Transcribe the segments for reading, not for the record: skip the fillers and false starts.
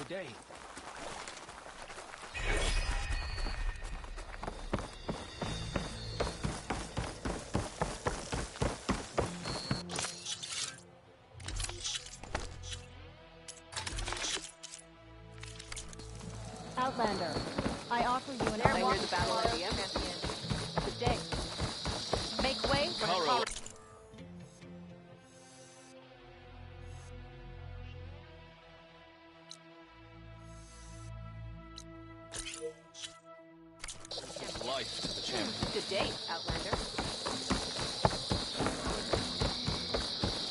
Good day. Outlander, I offer you an hour. I hear the battle at the end. Good day. Make way for Carl. Life to the champion. Good day, Outlander.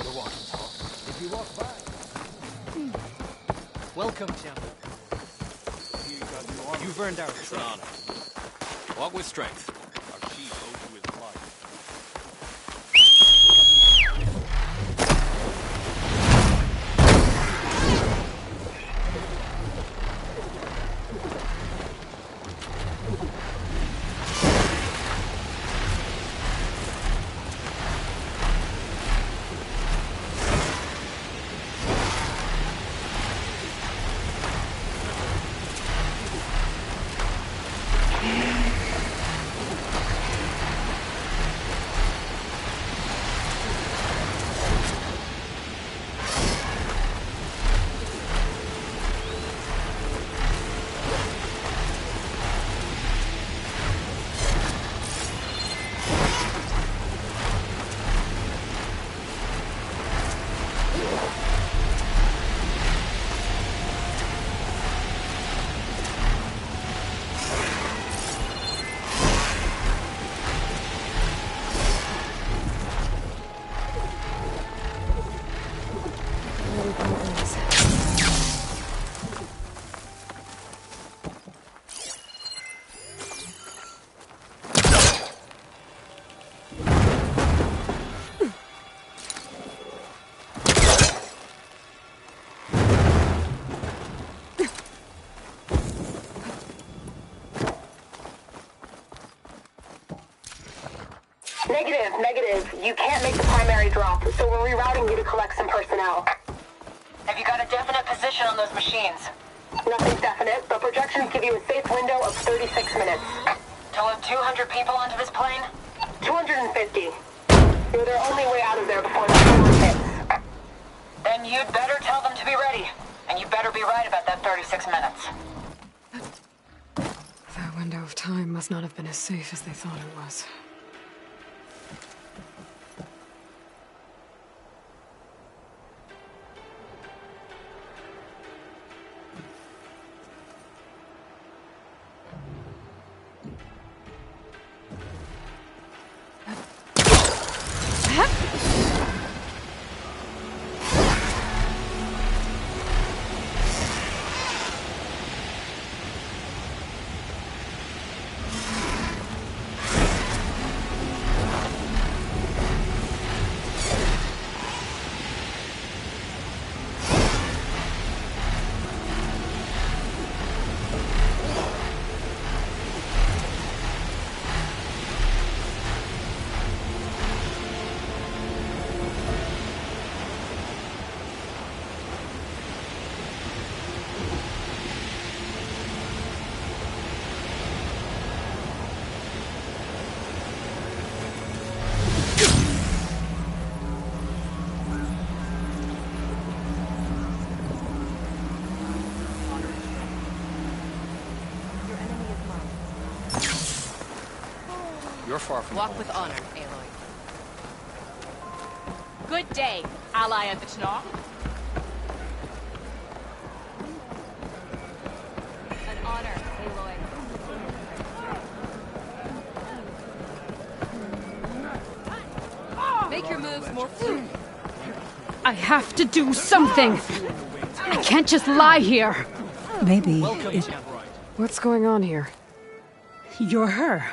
You're walking tall. If you walk by. Welcome, champion. You've earned our It's an honor. Walk with strength. Our chief owes you his life. Negative. You can't make the primary drop, so we're rerouting you to collect some personnel. Have you got a definite position on those machines? Nothing's definite, but projections give you a safe window of 36 minutes. To load 200 people onto this plane? 250. You're their only way out of there before that storm hits. Then you'd better tell them to be ready. And you better be right about that 36 minutes. That window of time must not have been as safe as they thought it was. You're far from Walk home. with honor, Aloy. Good day, ally of the Tnark. An honor, Aloy. Make your moves more fluid. I have to do something! I can't just lie here! Maybe Welcome, champion. What's going on here? you're her.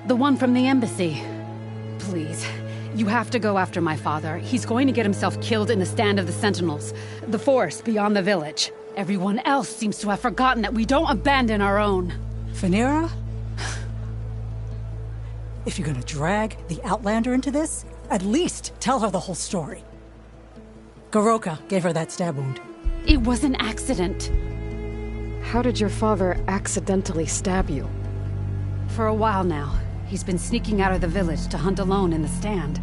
The one from the embassy. Please, you have to go after my father. He's going to get himself killed in the stand of the Sentinels. The forest beyond the village. Everyone else seems to have forgotten that we don't abandon our own. Phaneira? If you're gonna drag the Outlander into this, at least tell her the whole story. Goroka gave her that stab wound. It was an accident. How did your father accidentally stab you? For a while now, he's been sneaking out of the village to hunt alone in the stand.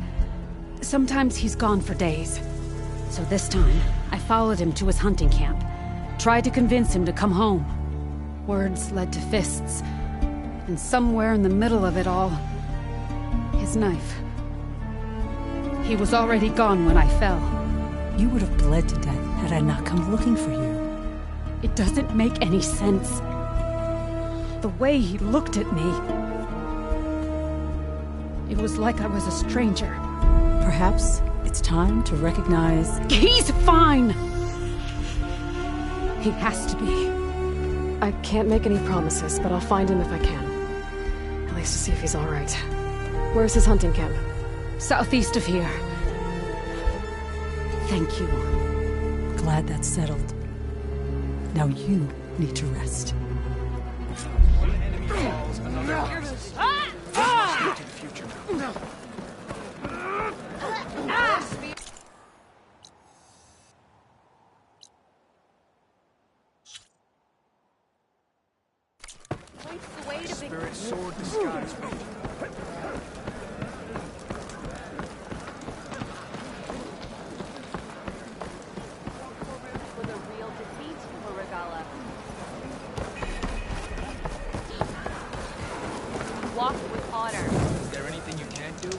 Sometimes he's gone for days. So this time, I followed him to his hunting camp. Tried to convince him to come home. Words led to fists. And somewhere in the middle of it all, his knife. He was already gone when I fell. You would have bled to death had I not come looking for you. It doesn't make any sense. The way he looked at me... It was like I was a stranger. Perhaps it's time to recognize... He's fine! He has to be. I can't make any promises, but I'll find him if I can. At least to see if he's all right. Where's his hunting camp? Southeast of here. Thank you. Glad that's settled. Now you need to rest. One enemy falls, another rises. Look to the future. Spirit sword disguise me. For the real defeat for Regala. Walk with honor. Is there anything you can't do?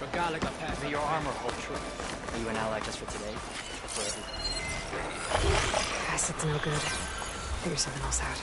Regala got past. May your armor hold true. Are you an ally just for today? Or for everything? Guess it's no good. Figure something else out.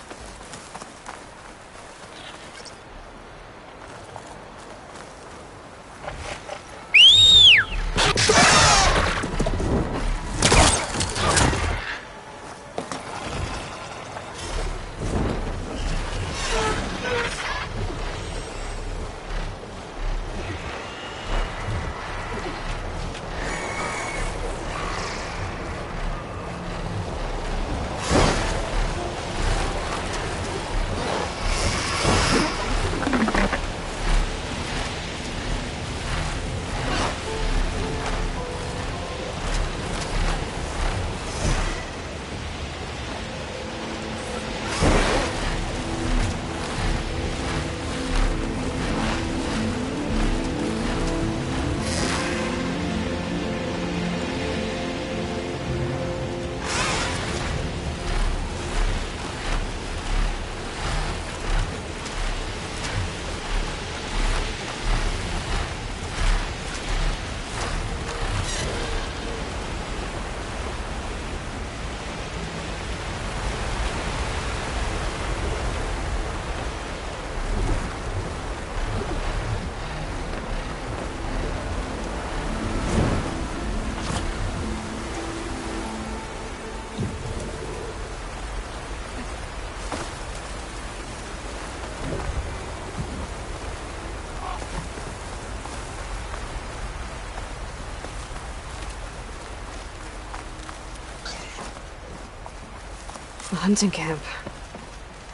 The hunting camp.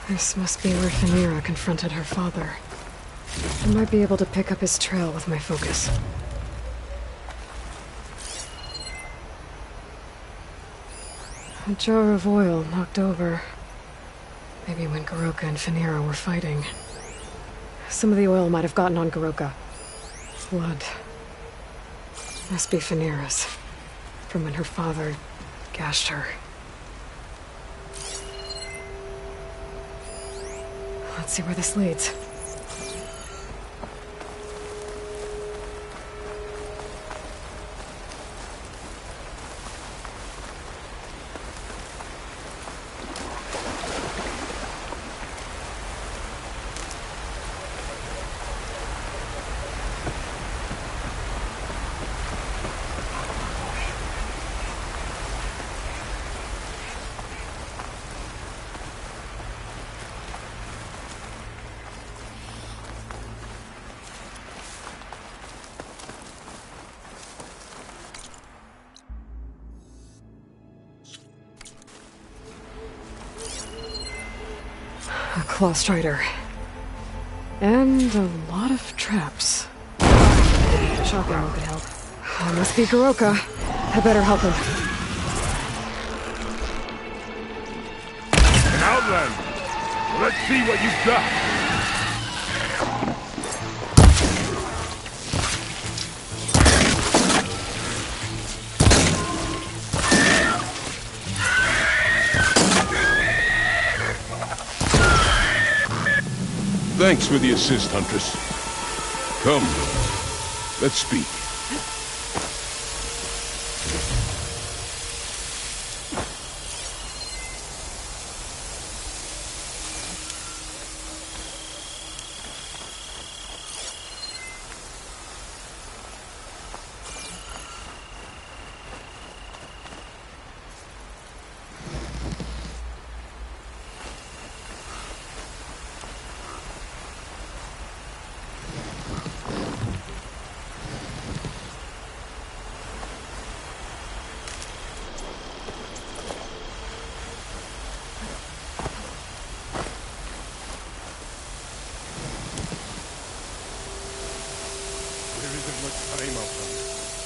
This must be where Phaneira confronted her father. I might be able to pick up his trail with my focus. A jar of oil knocked over. Maybe when Goroka and Phaneira were fighting. Some of the oil might have gotten on Goroka. Blood. Must be Phaneira's. From when her father gashed her. Let's see where this leads. A claw strider. And a lot of traps. Shock ammo could help. Oh, must be Goroka. I better help him. An outlander. Let's see what you've got. Thanks for the assist, Huntress. Come, let's speak.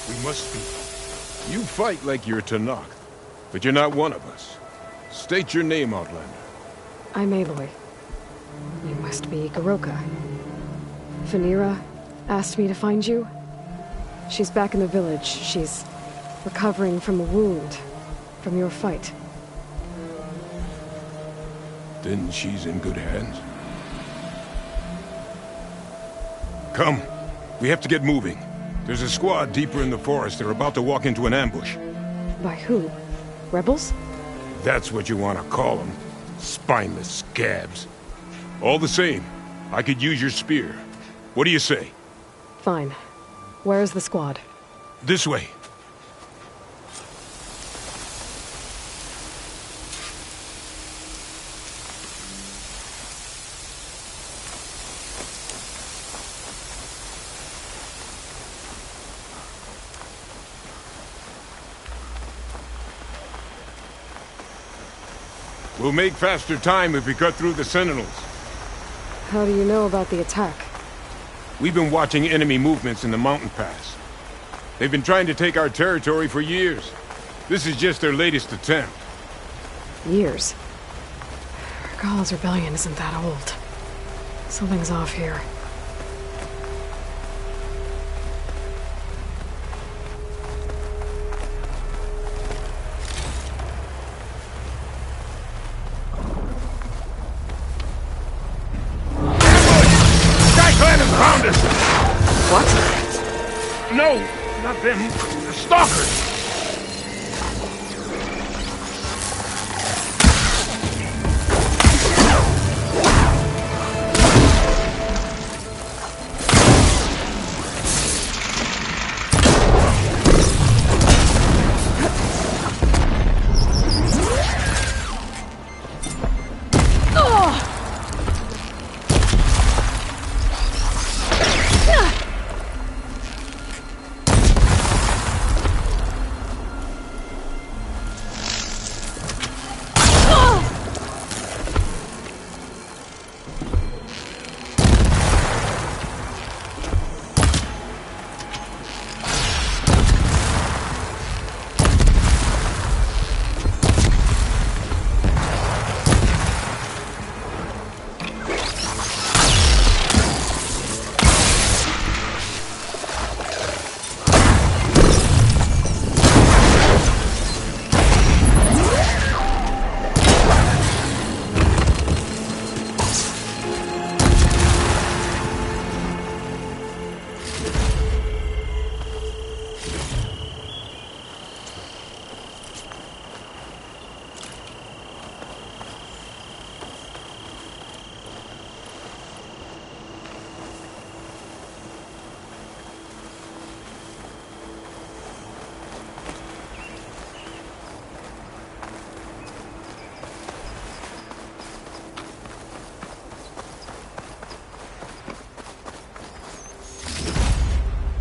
We must speak. You fight like you're Tanakh, but you're not one of us. State your name, Outlander. I'm Aloy. You must be Goroka. Vanira asked me to find you. She's back in the village. She's recovering from a wound from your fight. Then she's in good hands. Come. We have to get moving. There's a squad deeper in the forest. They're about to walk into an ambush. By who? Rebels? That's what you want to call them. Spineless scabs. All the same, I could use your spear. What do you say? Fine. Where is the squad? This way. We'll make faster time if we cut through the sentinels. How do you know about the attack? We've been watching enemy movements in the mountain pass. They've been trying to take our territory for years. This is just their latest attempt. Years? Ghal's rebellion isn't that old. Something's off here. Found us! What? No, not them. The stalkers!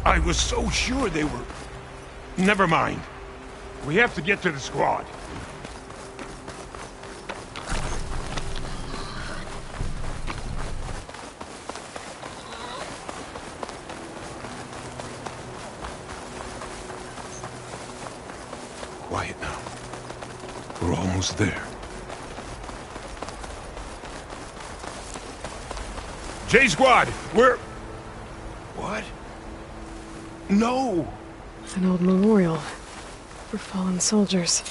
I was so sure they were... Never mind. We have to get to the squad. almost there. J Squad, we're... What? No! An old memorial for fallen soldiers.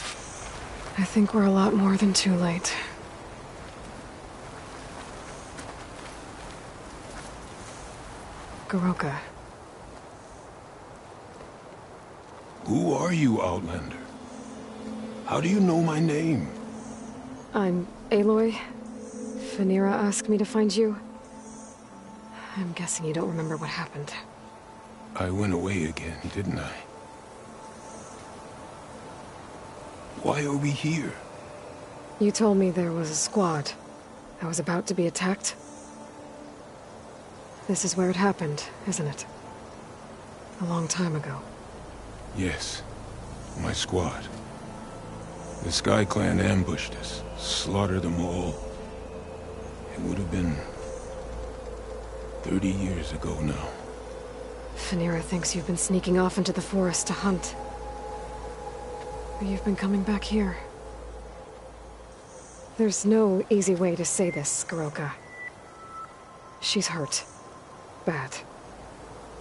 I think we're a lot more than too late. Goroka. Who are you, Outlander? How do you know my name? I'm Aloy. Phaneera asked me to find you. I'm guessing you don't remember what happened. I went away again, didn't I? Why are we here? You told me there was a squad. I was about to be attacked. This is where it happened, isn't it? A long time ago. Yes, my squad. The Sky Clan ambushed us, slaughtered them all. It would have been 30 years ago now. Phaneera thinks you've been sneaking off into the forest to hunt. But you've been coming back here. There's no easy way to say this, Goroka. She's hurt. Bad.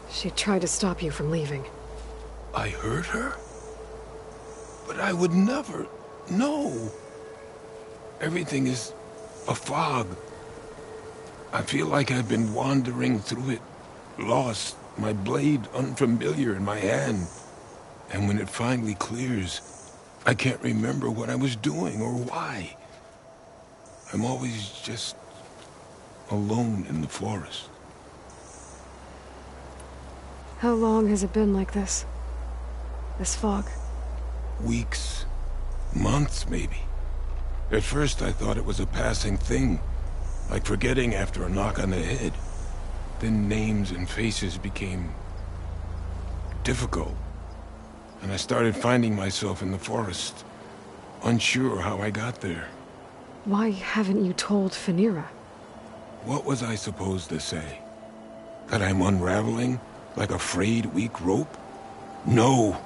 She tried to stop you from leaving. I hurt her? But I would never... No! Everything is a fog. I feel like I've been wandering through it, lost, my blade unfamiliar in my hand. And when it finally clears, I can't remember what I was doing or why. I'm always just alone in the forest. How long has it been like this? This fog? Weeks, months maybe. At first I thought it was a passing thing, like forgetting after a knock on the head. Then names and faces became difficult, and I started finding myself in the forest, unsure how I got there. Why haven't you told Phaneera? What was I supposed to say? That I'm unraveling, like a frayed, weak rope? No!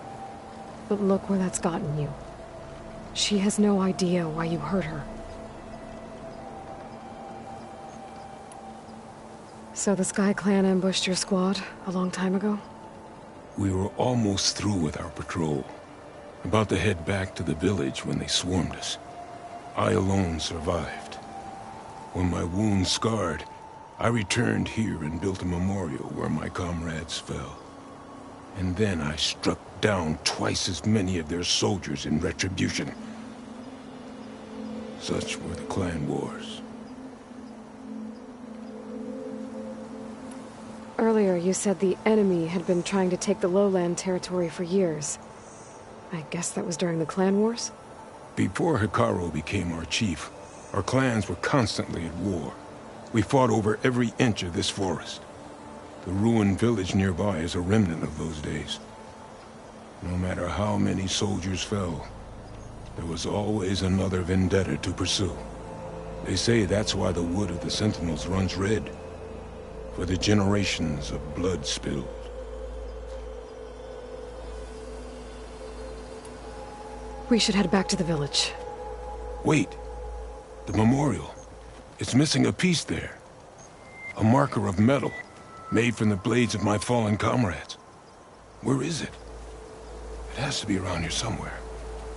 But look where that's gotten you. She has no idea why you hurt her. So the Sky Clan ambushed your squad a long time ago? We were almost through with our patrol. About to head back to the village when they swarmed us. I alone survived. When my wounds scarred, I returned here and built a memorial where my comrades fell. And then I struck down twice as many of their soldiers in retribution. Such were the clan wars. Earlier, you said the enemy had been trying to take the lowland territory for years. I guess that was during the clan wars? Before Hikaru became our chief, our clans were constantly at war. We fought over every inch of this forest. The ruined village nearby is a remnant of those days. No matter how many soldiers fell, there was always another vendetta to pursue. They say that's why the wood of the Sentinels runs red, for the generations of blood spilled. We should head back to the village. Wait. The memorial. It's missing a piece there. A marker of metal, made from the blades of my fallen comrades. Where is it? It has to be around here somewhere.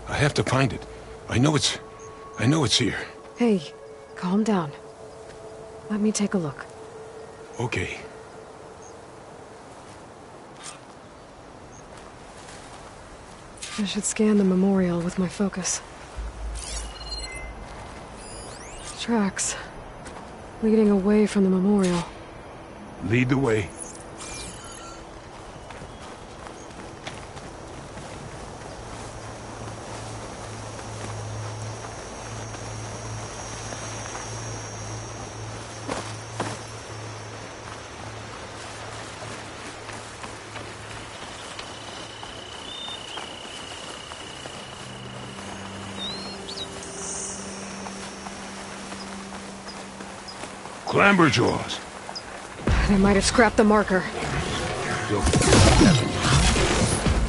I have to find it. I know it's here. Hey, calm down. Let me take a look. Okay. I should scan the memorial with my focus. Tracks. Leading away from the memorial. Lead the way. Clamberjaws. They might have scrapped the marker.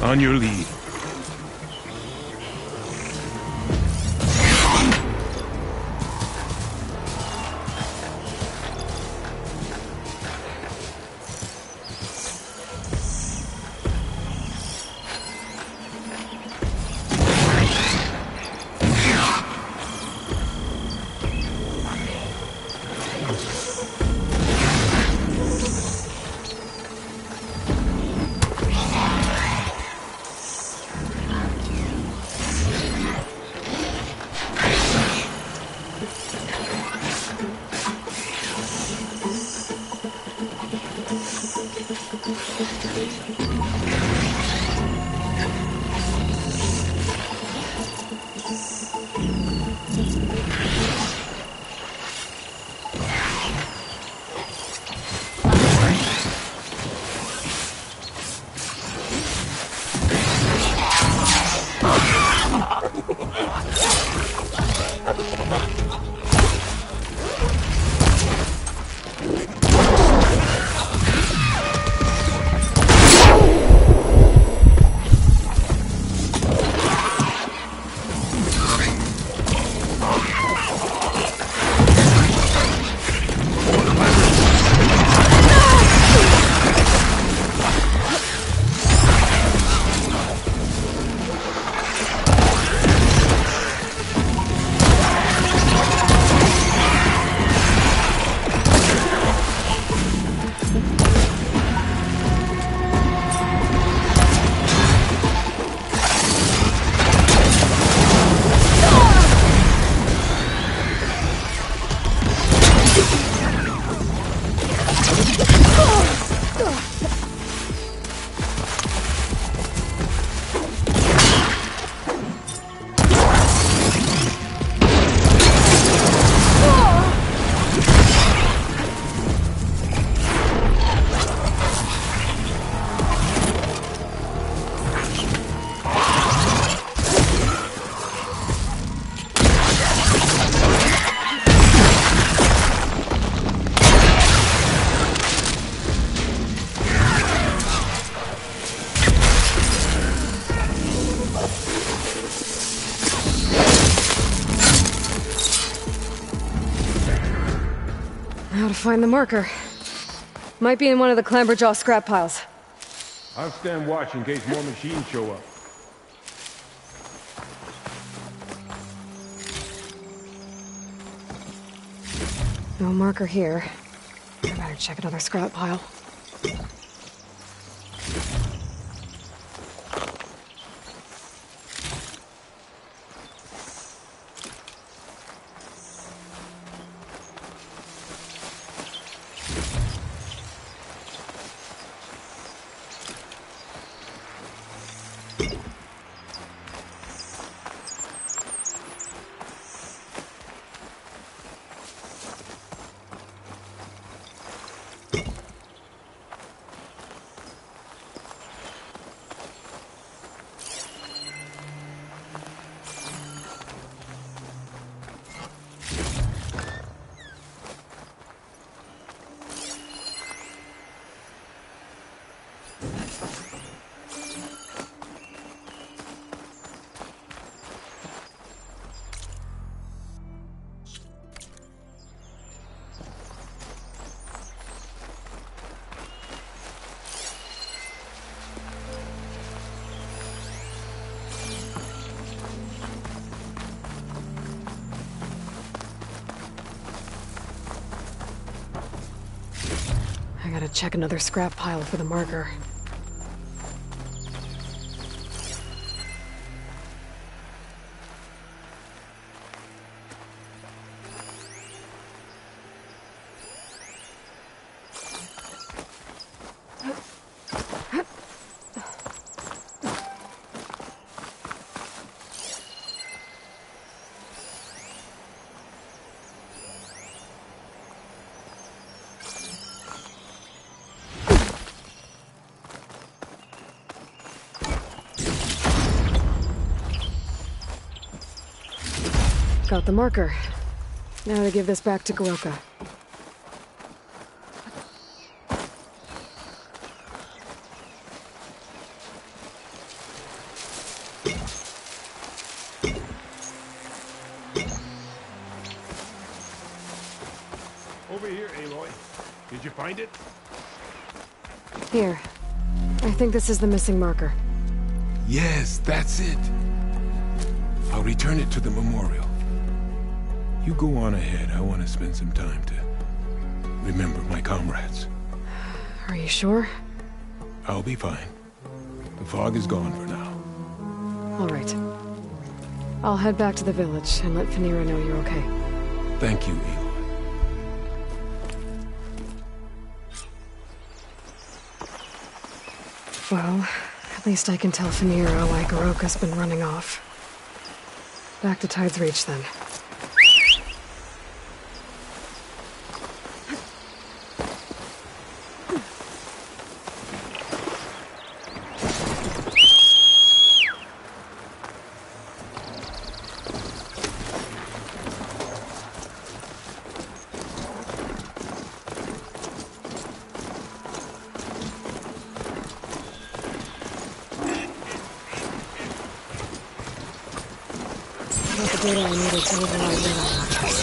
On your lead. How to find the marker. Might be in one of the Clamberjaw scrap piles. I'll stand watch in case more machines show up. No marker here. I better check another scrap pile. I gotta check another scrap pile for the marker. Got the marker. Now to give this back to Goroka. Over here, Aloy. Did you find it? Here. I think this is the missing marker. Yes, that's it. I'll return it to the memorial. You go on ahead. I want to spend some time to remember my comrades. Are you sure? I'll be fine. The fog is gone for now. All right. I'll head back to the village and let Fanira know you're okay. Thank you, Aloy. Well, at least I can tell Fanira why Goroka's been running off. Back to Tide's Reach, then. Data I needed to override radar watchers.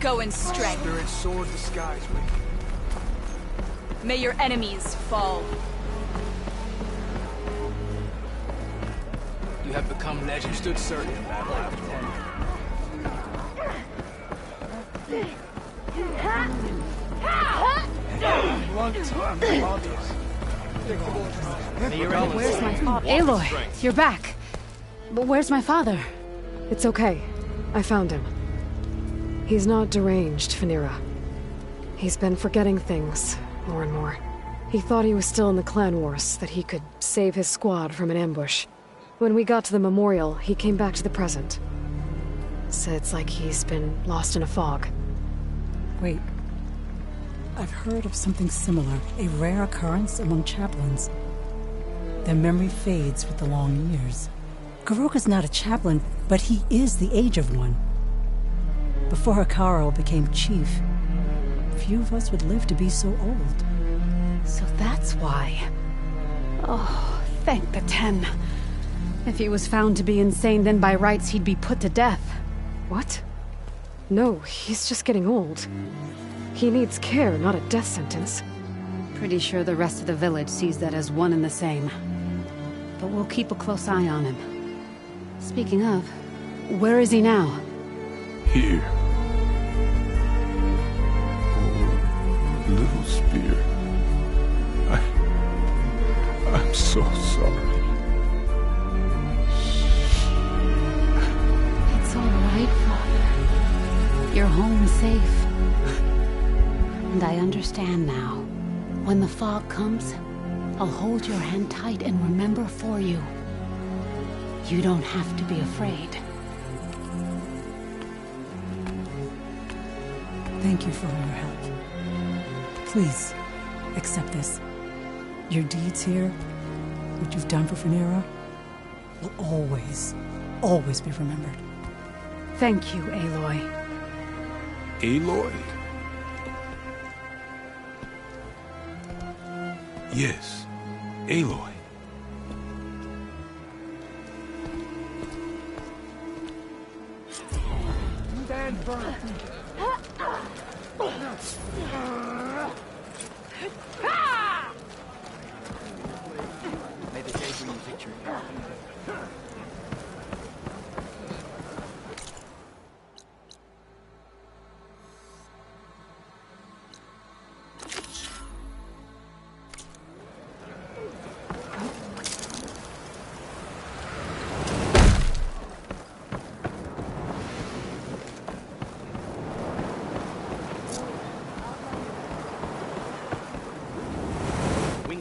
Go in strength. Spirit soared the skies with you. May your enemies fall. You have become legend. You stood certain in battle after Where's my father? Aloy, you're back. But where's my father? It's okay. I found him. He's not deranged, Fanira. He's been forgetting things, more and more. He thought he was still in the clan wars, that he could save his squad from an ambush. When we got to the memorial, he came back to the present. Said it's like he's been lost in a fog. Wait. I've heard of something similar, a rare occurrence among chaplains. Their memory fades with the long years. Goroka's not a chaplain, but he is the age of one. Before Hikaru became chief, few of us would live to be so old. So that's why. Oh, thank the 10. If he was found to be insane, then by rights he'd be put to death. What? No, he's just getting old. He needs care, not a death sentence. Pretty sure the rest of the village sees that as one and the same. But we'll keep a close eye on him. Speaking of, where is he now? Here. Oh, little spear. I'm so sorry. It's all right, Father. You're home safe. And I understand now. When the fog comes, I'll hold your hand tight and remember for you. You don't have to be afraid. Thank you for all your help. Please, accept this. Your deeds here, what you've done for Fanira, will always, always be remembered. Thank you, Aloy. Aloy? Yes, Aloy. Stand firm. May the day bring you victory.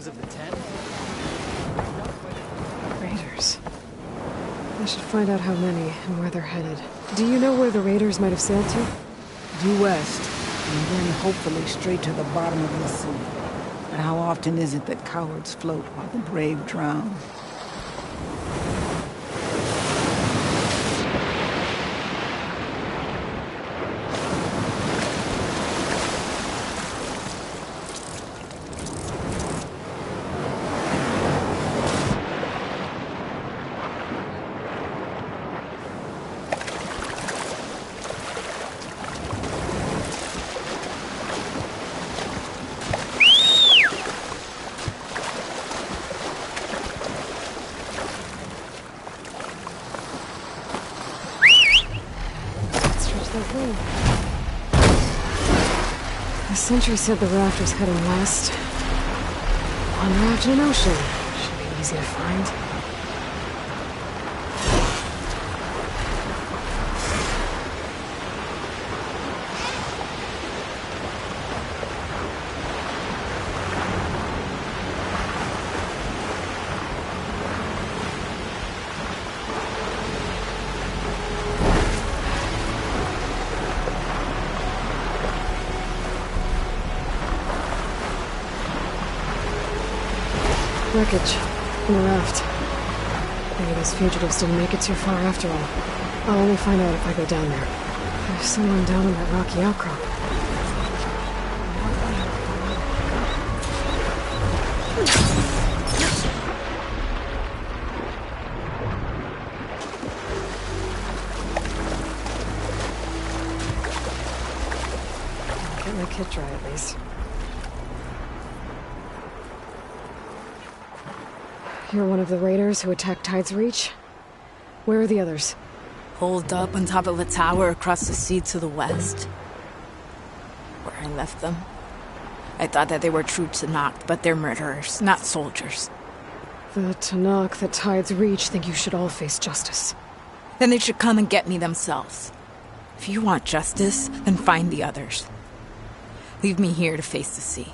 Of the 10? Raiders. I should find out how many and where they're headed. Do you know where the raiders might have sailed to? Due west, and then hopefully straight to the bottom of the sea. But how often is it that cowards float while the brave drown? The sentry said the raft was heading west. Plunder out in an ocean. Should be easy to find. Wreckage. And a raft. Maybe those fugitives didn't make it too far after all. I'll only find out if I go down there. There's someone down in that rocky outcrop. Get my kit dry at least. You're one of the raiders who attacked Tide's Reach? Where are the others? Holed up on top of a tower across the sea to the west. Where I left them. I thought that they were true Tanakh, but they're murderers, not soldiers. The Tanakh that Tide's Reach think you should all face justice. Then they should come and get me themselves. If you want justice, then find the others. Leave me here to face the sea.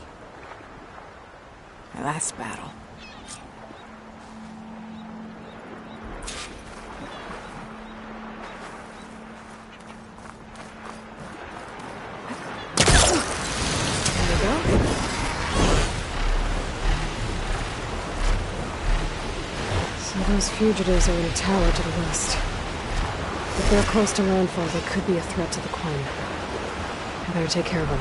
My last battle. Those fugitives are in a tower to the west. If they're close to landfall, they could be a threat to the Queen. I better take care of them.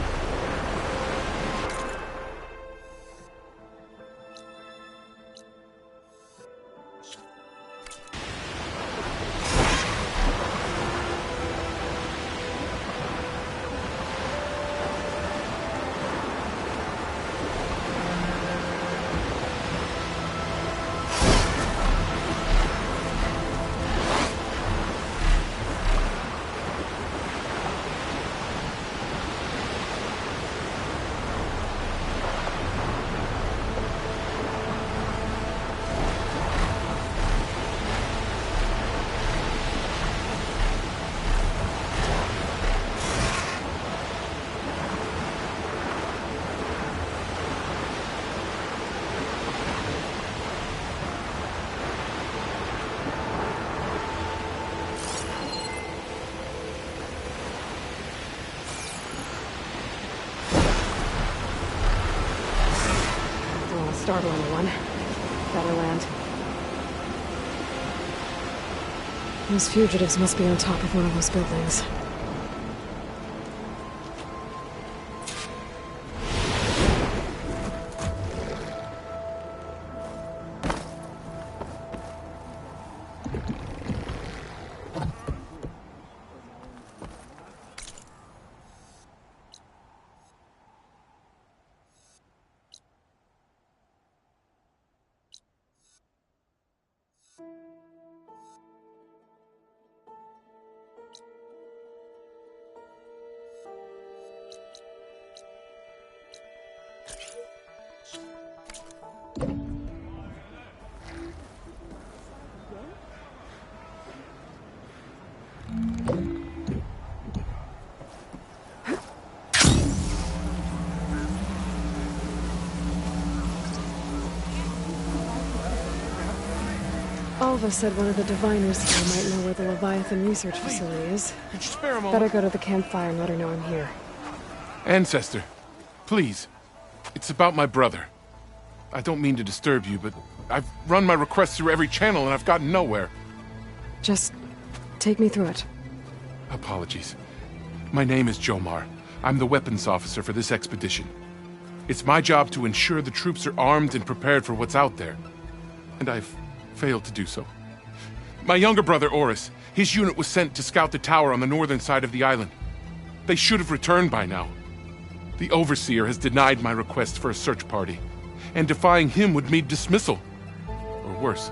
Startle anyone. Better land. Those fugitives must be on top of one of those buildings. Alva said one of the diviners here might know where the Leviathan research facility is. Could you spare a moment? Better go to the campfire and let her know I'm here. Ancestor, please. It's about my brother. I don't mean to disturb you, but I've run my requests through every channel and I've gotten nowhere. Just take me through it. Apologies. My name is Jomar. I'm the weapons officer for this expedition. It's my job to ensure the troops are armed and prepared for what's out there. And I've failed to do so. My younger brother, Oris, his unit was sent to scout the tower on the northern side of the island. They should have returned by now. The Overseer has denied my request for a search party, and defying him would mean dismissal. Or worse.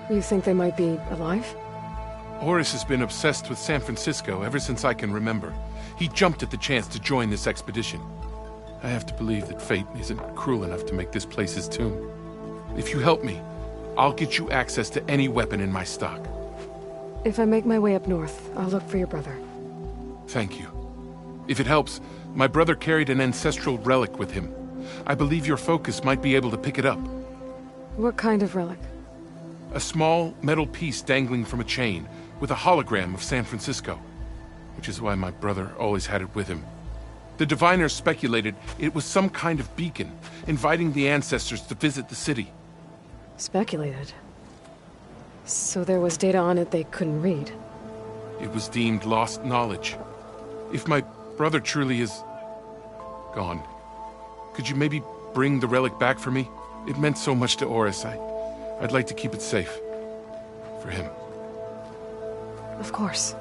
You think they might be alive? Oris has been obsessed with San Francisco ever since I can remember. He jumped at the chance to join this expedition. I have to believe that fate isn't cruel enough to make this place his tomb. If you help me, I'll get you access to any weapon in my stock. If I make my way up north, I'll look for your brother. Thank you. If it helps, my brother carried an ancestral relic with him. I believe your focus might be able to pick it up. What kind of relic? A small metal piece dangling from a chain, with a hologram of San Francisco. Which is why my brother always had it with him. The diviners speculated it was some kind of beacon, inviting the ancestors to visit the city. Speculated? So there was data on it they couldn't read? It was deemed lost knowledge. If my brother truly is gone, could you maybe bring the relic back for me? It meant so much to Oris. I'd like to keep it safe. For him. Of course.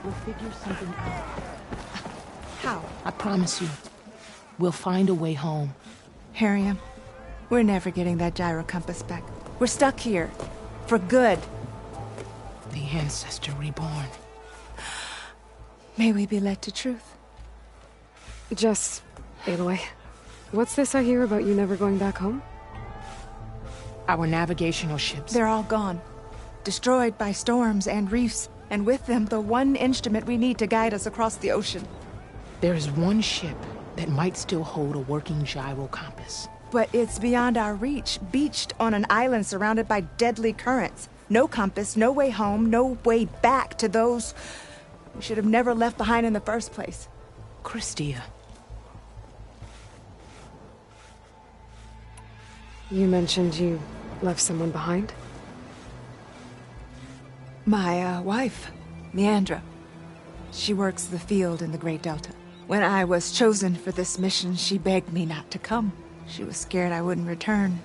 We'll figure something out. How? I promise you. We'll find a way home. Harriam, we're never getting that gyro compass back. We're stuck here. For good. The Ancestor reborn. May we be led to truth. Just, Aloy, what's this I hear about you never going back home? Our navigational ships. They're all gone. Destroyed by storms and reefs, and with them the one instrument we need to guide us across the ocean. There is one ship that might still hold a working gyro compass. But it's beyond our reach, beached on an island surrounded by deadly currents. No compass, no way home, no way back to those we should have never left behind in the first place. Christia. You mentioned you left someone behind? My, wife, Meandra. She works the field in the Great Delta. When I was chosen for this mission, she begged me not to come. She was scared I wouldn't return.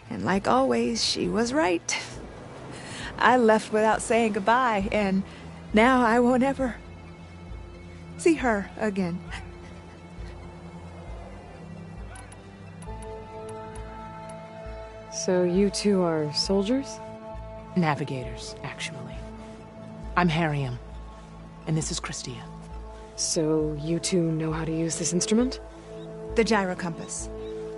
And like always, she was right. I left without saying goodbye, and now I won't ever see her again. So you two are soldiers? Navigators, actually. I'm Harriam, and this is Christia. So you two know how to use this instrument? The gyro compass.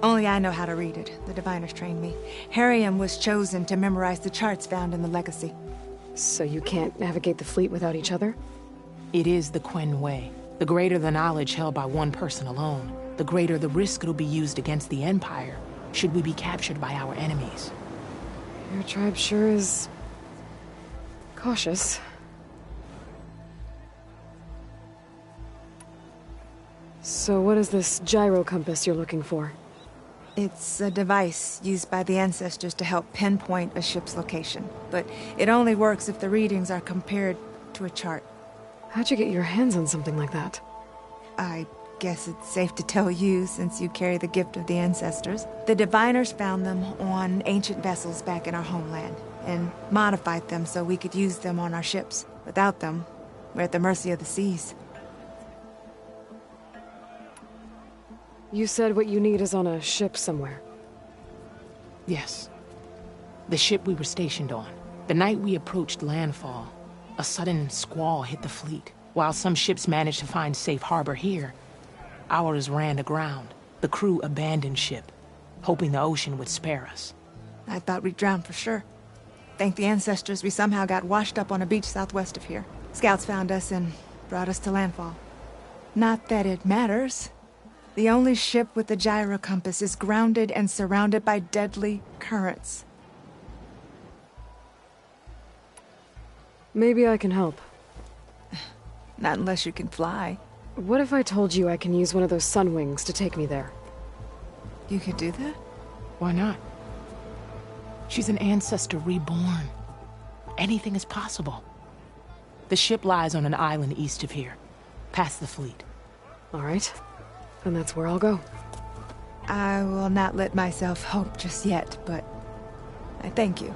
Only I know how to read it. The diviners trained me. Harriam was chosen to memorize the charts found in the Legacy. So you can't navigate the fleet without each other? It is the Quen way. The greater the knowledge held by one person alone, the greater the risk it'll be used against the Empire, should we be captured by our enemies. Your tribe sure is cautious. So what is this gyro compass you're looking for? It's a device used by the ancestors to help pinpoint a ship's location. But it only works if the readings are compared to a chart. How'd you get your hands on something like that? I guess it's safe to tell you, since you carry the gift of the ancestors. The diviners found them on ancient vessels back in our homeland, and modified them so we could use them on our ships. Without them, we're at the mercy of the seas. You said what you need is on a ship somewhere. Yes. The ship we were stationed on. The night we approached landfall, a sudden squall hit the fleet. While some ships managed to find safe harbor here, ours ran aground. The crew abandoned ship, hoping the ocean would spare us. I thought we'd drown for sure. Thank the ancestors we somehow got washed up on a beach southwest of here. Scouts found us and brought us to landfall. Not that it matters. The only ship with the gyro compass is grounded and surrounded by deadly currents. Maybe I can help. Not unless you can fly. What if I told you I can use one of those sun wings to take me there? You could do that? Why not? She's an ancestor reborn. Anything is possible. The ship lies on an island east of here, past the fleet. All right. And that's where I'll go. I will not let myself hope just yet, but I thank you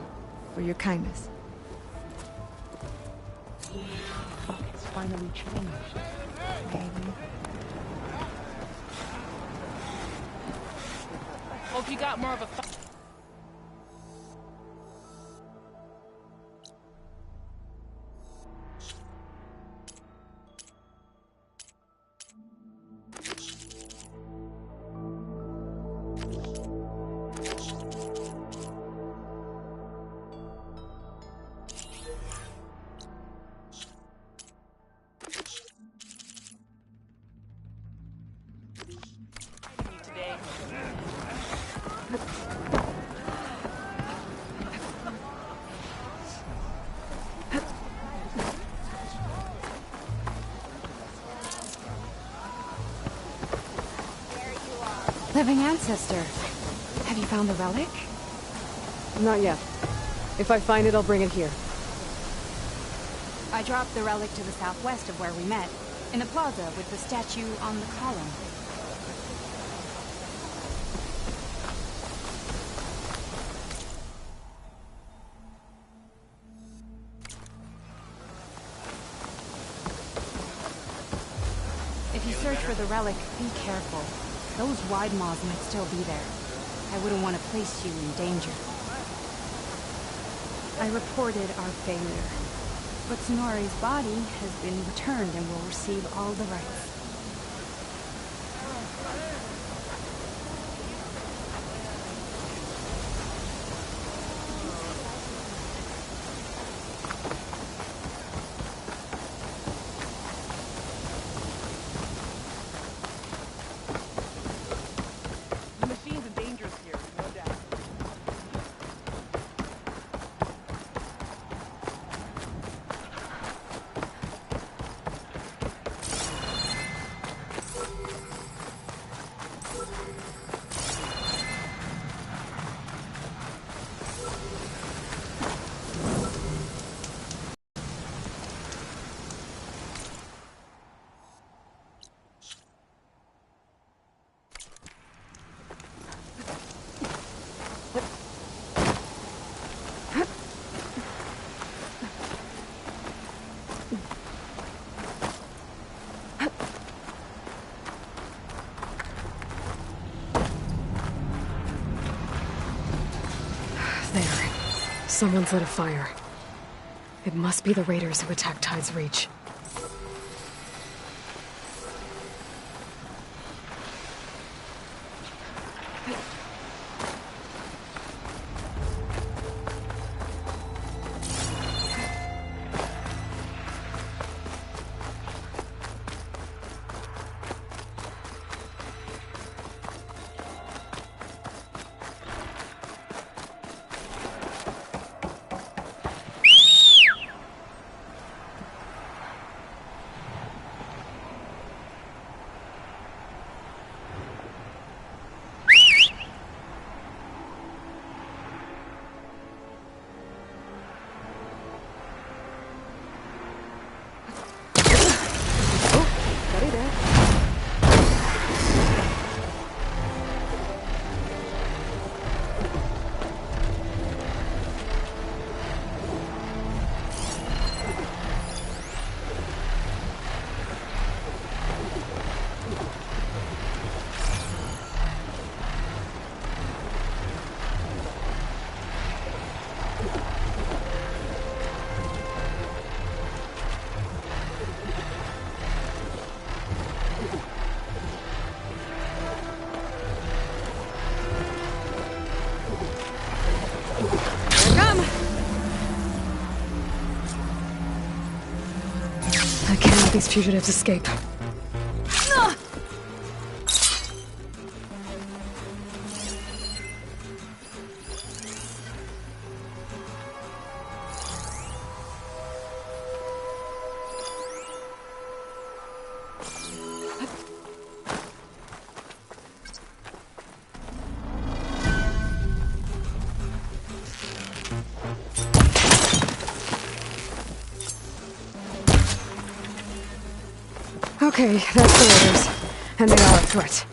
for your kindness. It's finally changed. Baby. Hope you got more of a living ancestor. Have you found the relic? Not yet. If I find it, I'll bring it here. I dropped the relic to the southwest of where we met, in the plaza with the statue on the column. If you search for the relic, be careful. Those wide maws might still be there. I wouldn't want to place you in danger. I reported our failure, but Snorri's body has been returned and will receive all the rights. The machine's in danger here, no doubt. There. Someone's lit a fire. It must be the raiders who attacked Tide's Reach. I can't let these fugitives escape. Okay, that's the raiders. And they are a threat.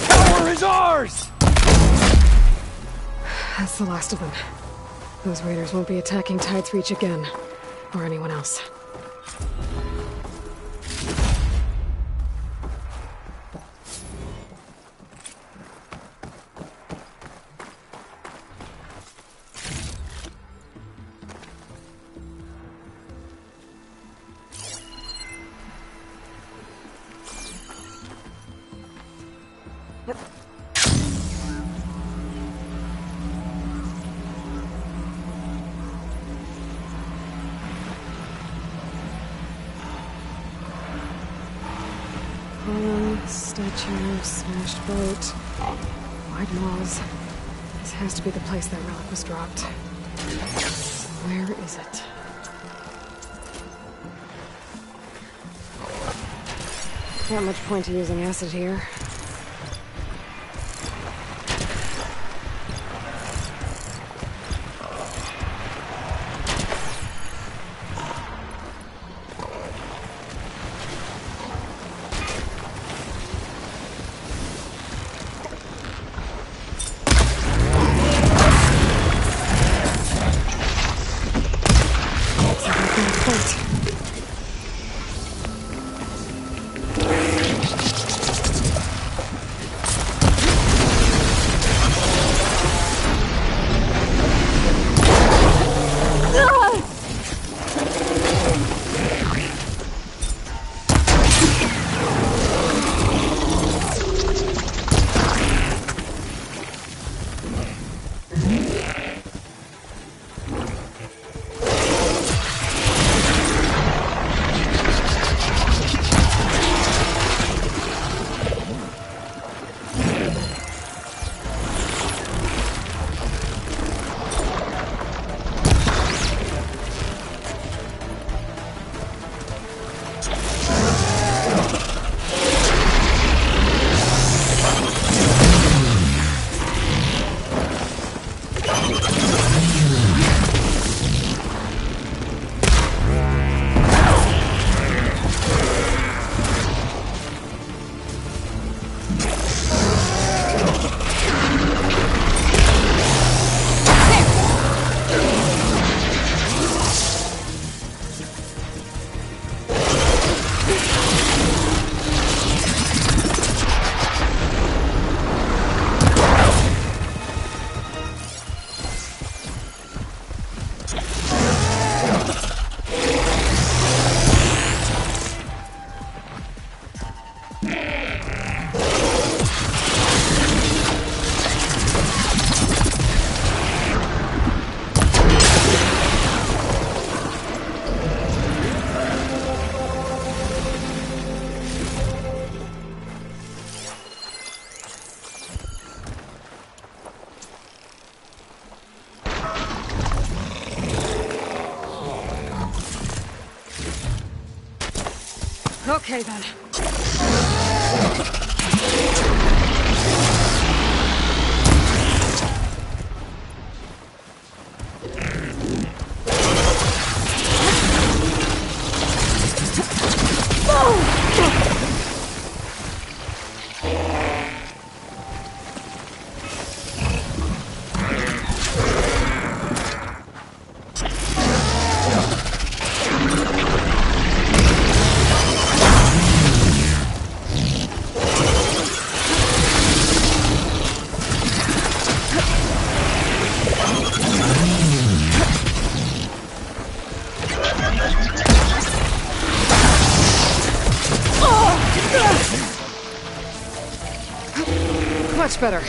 Power is ours! That's the last of them. Those raiders won't be attacking Tide's Reach again. Or anyone else. Statue, smashed boat. Wide walls. This has to be the place that relic was dropped. Where is it? Not much point to using acid here. Okay, then. Much better.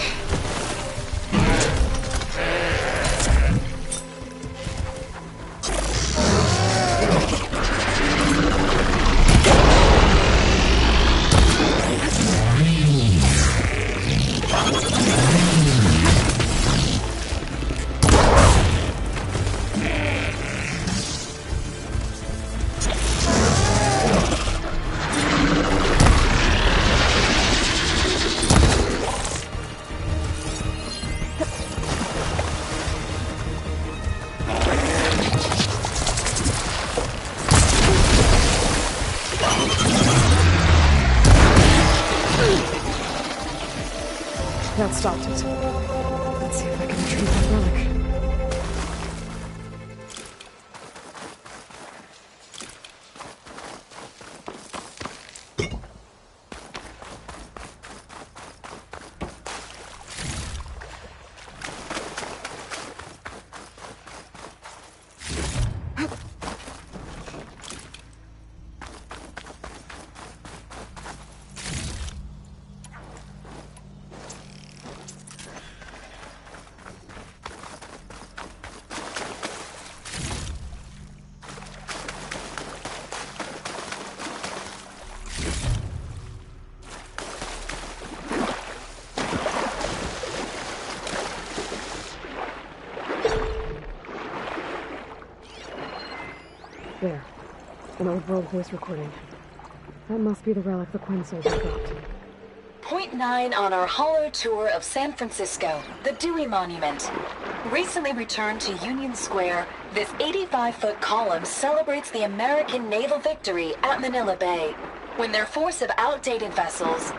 That stopped it. Let's see if I can retrieve that relic. An old world voice recording. That must be the relic the Quinn soldiers dropped. Point 9 on our holo tour of San Francisco, the Dewey Monument. Recently returned to Union Square, this 85-foot column celebrates the American naval victory at Manila Bay. When their force of outdated vessels,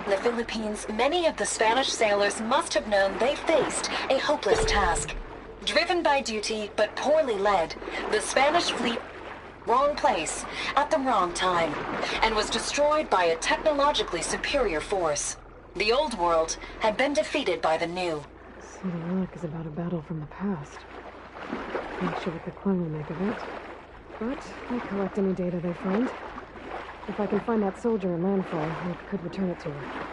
the Philippines, many of the Spanish sailors must have known they faced a hopeless task. Driven by duty, but poorly led, the Spanish fleet wrong place at the wrong time, and was destroyed by a technologically superior force. The old world had been defeated by the new. So the relic is about a battle from the past. Not sure what the Quinn will make of it, but I'll collect any data they find. If I can find that soldier in landfall, I could return it to her.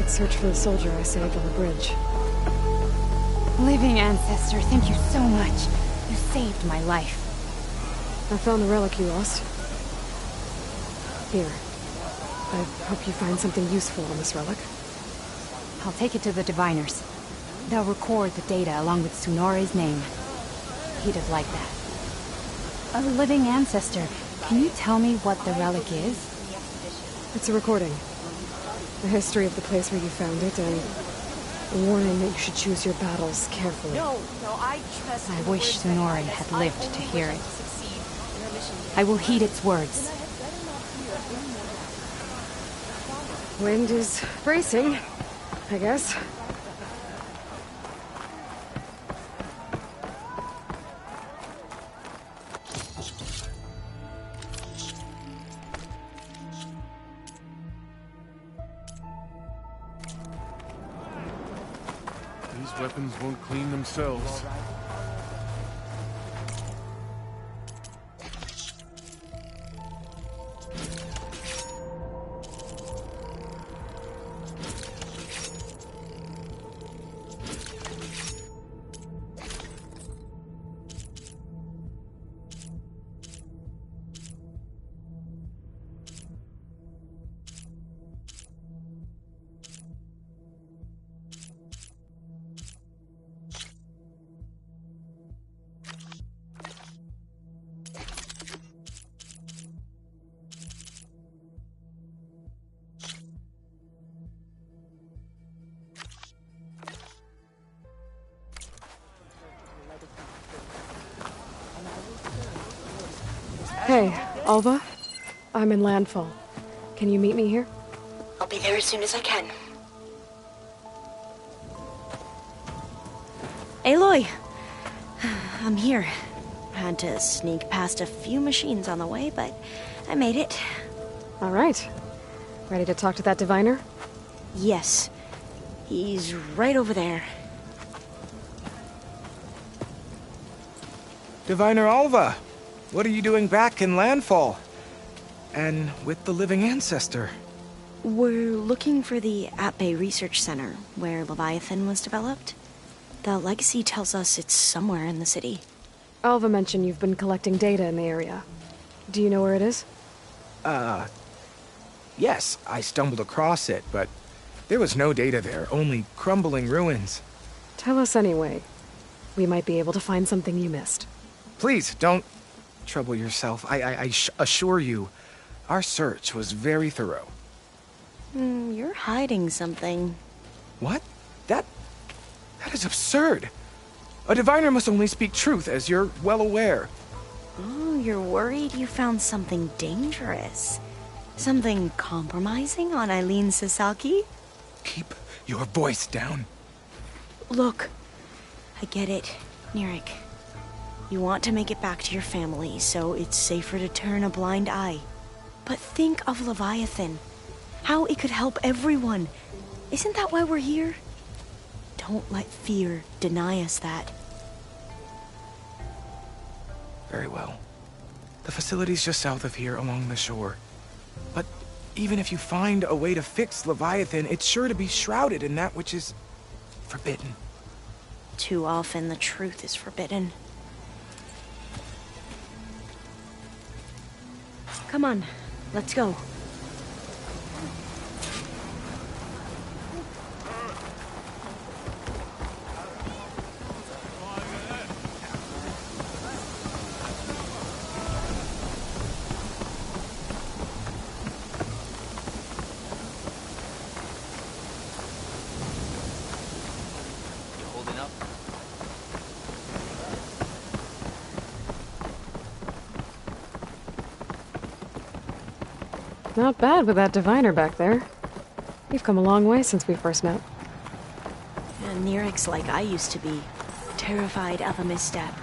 Search for the soldier I saved on the bridge. Living ancestor, thank you so much. You saved my life. I found the relic you lost. Here. I hope you find something useful on this relic. I'll take it to the diviners. They'll record the data along with Tsunore's name. He'd have liked that. A living ancestor, can you tell me what the relic is? It's a recording. The history of the place where you found it, and a warning that you should choose your battles carefully. I wish Tsunore had lived to hear it. I will heed its words. Wind is bracing, I guess. These weapons won't clean themselves. Hey, Alva. I'm in Landfall. Can you meet me here? I'll be there as soon as I can. Aloy! I'm here. Had to sneak past a few machines on the way, but I made it. All right. Ready to talk to that diviner? Yes. He's right over there. Diviner Alva, what are you doing back in Landfall? And with the living ancestor? We're looking for the At-Bay Research Center, where Leviathan was developed. The legacy tells us it's somewhere in the city. Alva mentioned you've been collecting data in the area. Do you know where it is? Yes, I stumbled across it, but there was no data there, only crumbling ruins. Tell us anyway. We might be able to find something you missed. Please, don't trouble yourself. I assure you, our search was very thorough. You're hiding something. What? That is absurd. A diviner must only speak truth, as you're well aware. Oh, you're worried you found something dangerous? Something compromising on Eileen Sasaki? Keep your voice down. Look, I get it, Nirik. You want to make it back to your family, so it's safer to turn a blind eye. But think of Leviathan. How it could help everyone. Isn't that why we're here? Don't let fear deny us that. Very well. The facility's just south of here, along the shore. But even if you find a way to fix Leviathan, it's sure to be shrouded in that which is forbidden. Too often the truth is forbidden. Come on, let's go. Not bad with that diviner back there. You've come a long way since we first met. And Nirik's like I used to be, terrified of a misstep.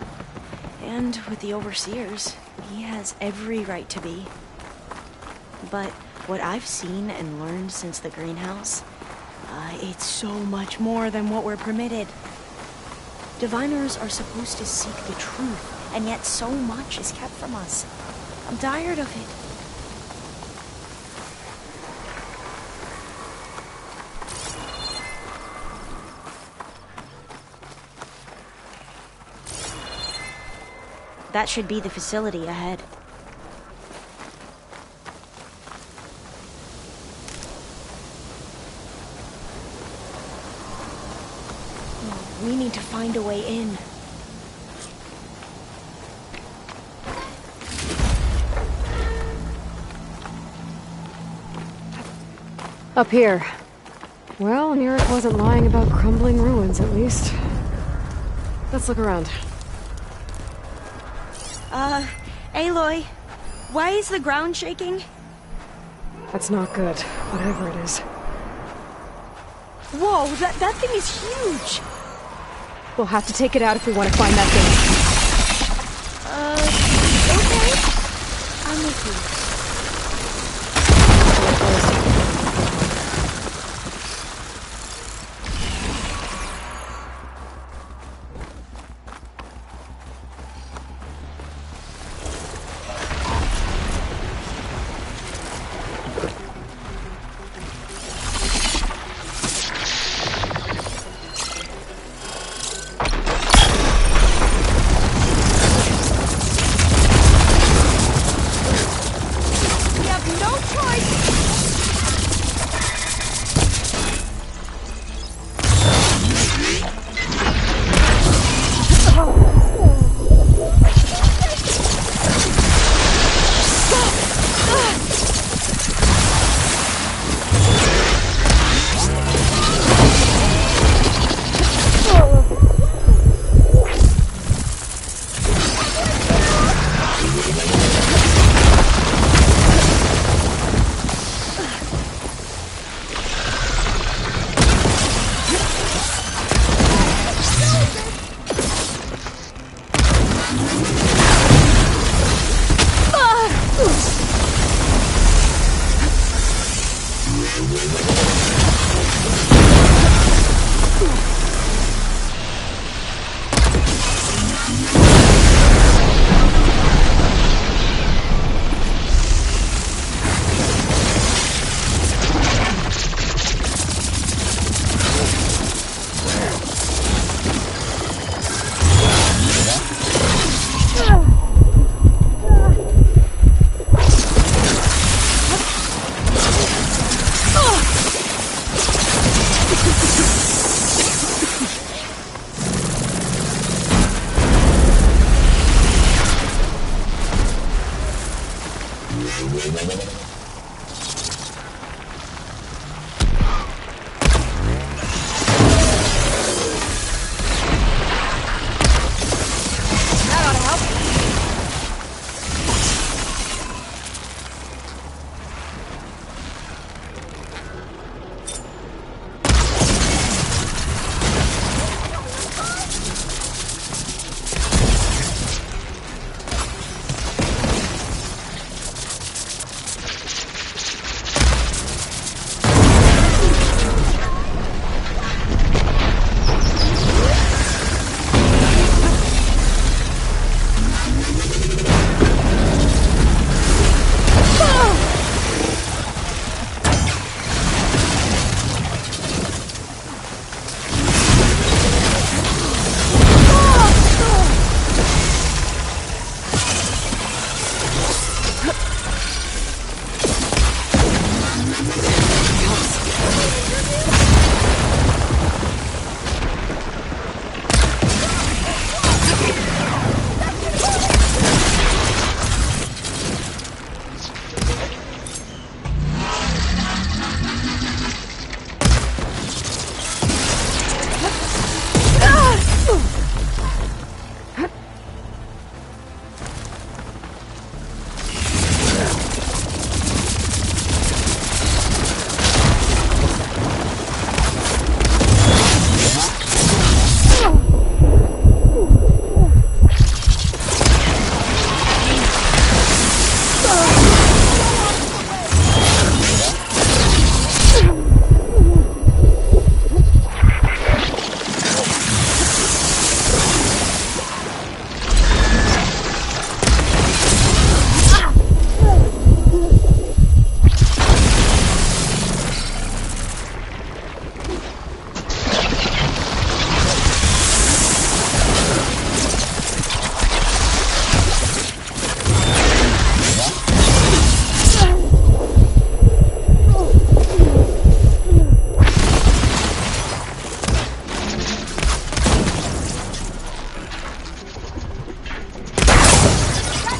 And with the overseers, he has every right to be. But what I've seen and learned since the greenhouse, it's so much more than what we're permitted. Diviners are supposed to seek the truth, and yet so much is kept from us. I'm tired of it. That should be the facility ahead. We need to find a way in. Up here. Well, Nirik wasn't lying about crumbling ruins, at least. Let's look around. Aloy, why is the ground shaking? That's not good, whatever it is. Whoa, that thing is huge! We'll have to take it out if we want to find that thing. Okay. I'm with you.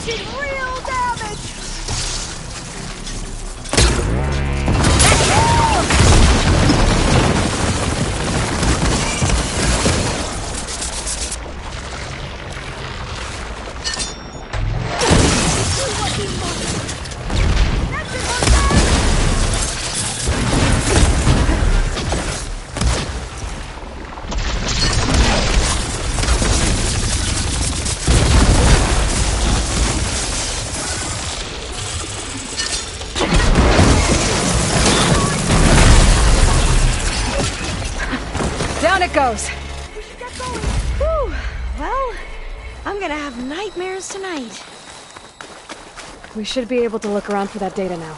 Taking real damage! Down it goes. Whew. Well, I'm gonna have nightmares tonight. We should be able to look around for that data now.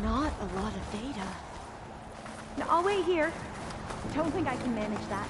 Not a lot of data. No, I'll wait here. Don't think I can manage that.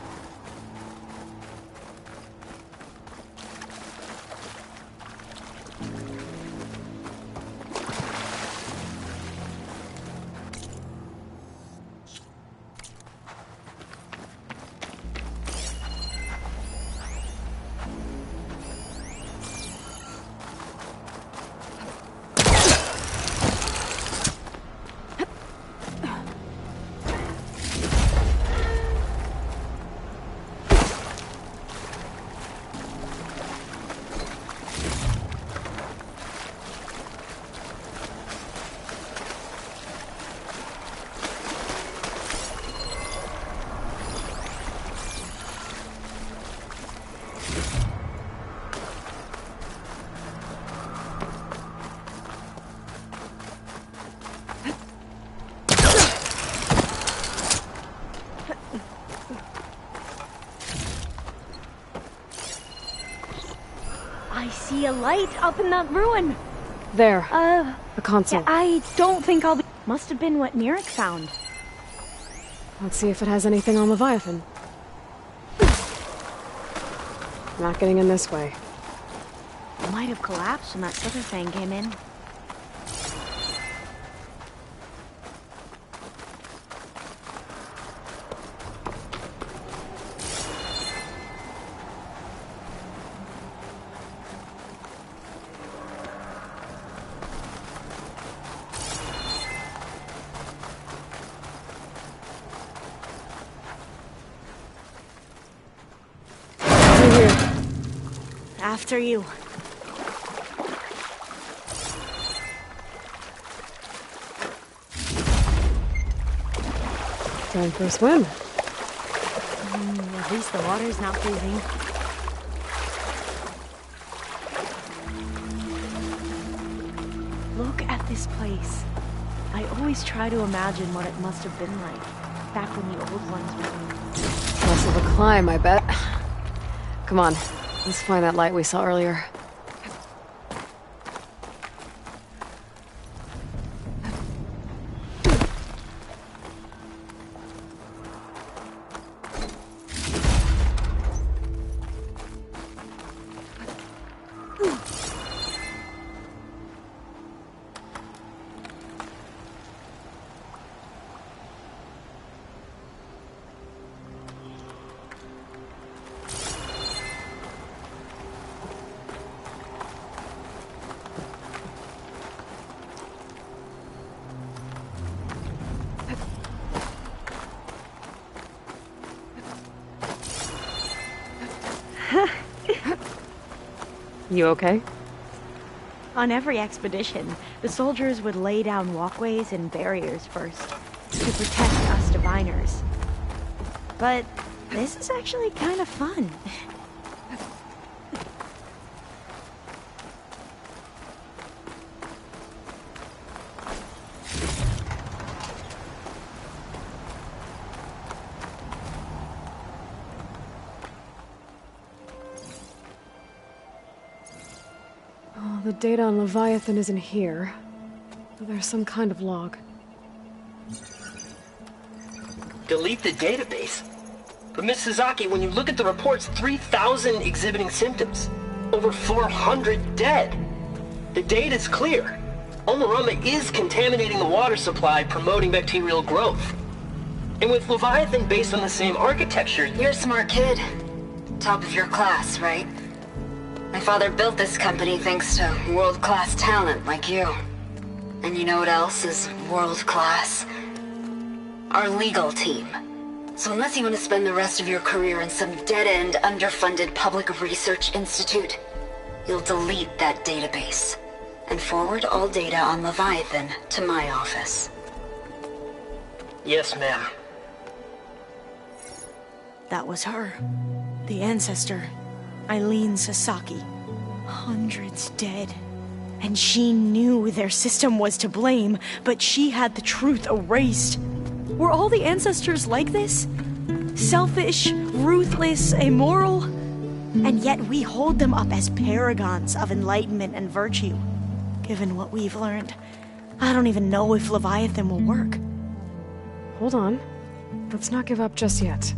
I see a light up in that ruin. There. The console. Yeah, I don't think I'll be... Must have been what Nirek found. Let's see if it has anything on Leviathan. Not getting in this way. It might have collapsed when that sugar thing came in. After you. Time for a swim. At least the water's not freezing. Look at this place. I always try to imagine what it must have been like back when the old ones were. Less of a climb, I bet. Come on, let's find that light we saw earlier. You okay? On every expedition, the soldiers would lay down walkways and barriers first to protect us diviners. But this is actually kind of fun. Oh, the data on Leviathan isn't here. There's some kind of log. Delete the database? But Miss Sasaki, when you look at the reports, 3,000 exhibiting symptoms. Over 400 dead. The data's clear. Omarama is contaminating the water supply, promoting bacterial growth. And with Leviathan based on the same architecture... You're a smart kid. Top of your class, right? My father built this company thanks to world-class talent like you. And you know what else is world-class? Our legal team. So unless you want to spend the rest of your career in some dead-end, underfunded public research institute, you'll delete that database and forward all data on Leviathan to my office. Yes, ma'am. That was her. The ancestor. Eileen Sasaki. Hundreds dead. And she knew their system was to blame, but she had the truth erased. Were all the ancestors like this? Selfish, ruthless, immoral? And yet we hold them up as paragons of enlightenment and virtue. Given what we've learned, I don't even know if Leviathan will work. Hold on. Let's not give up just yet.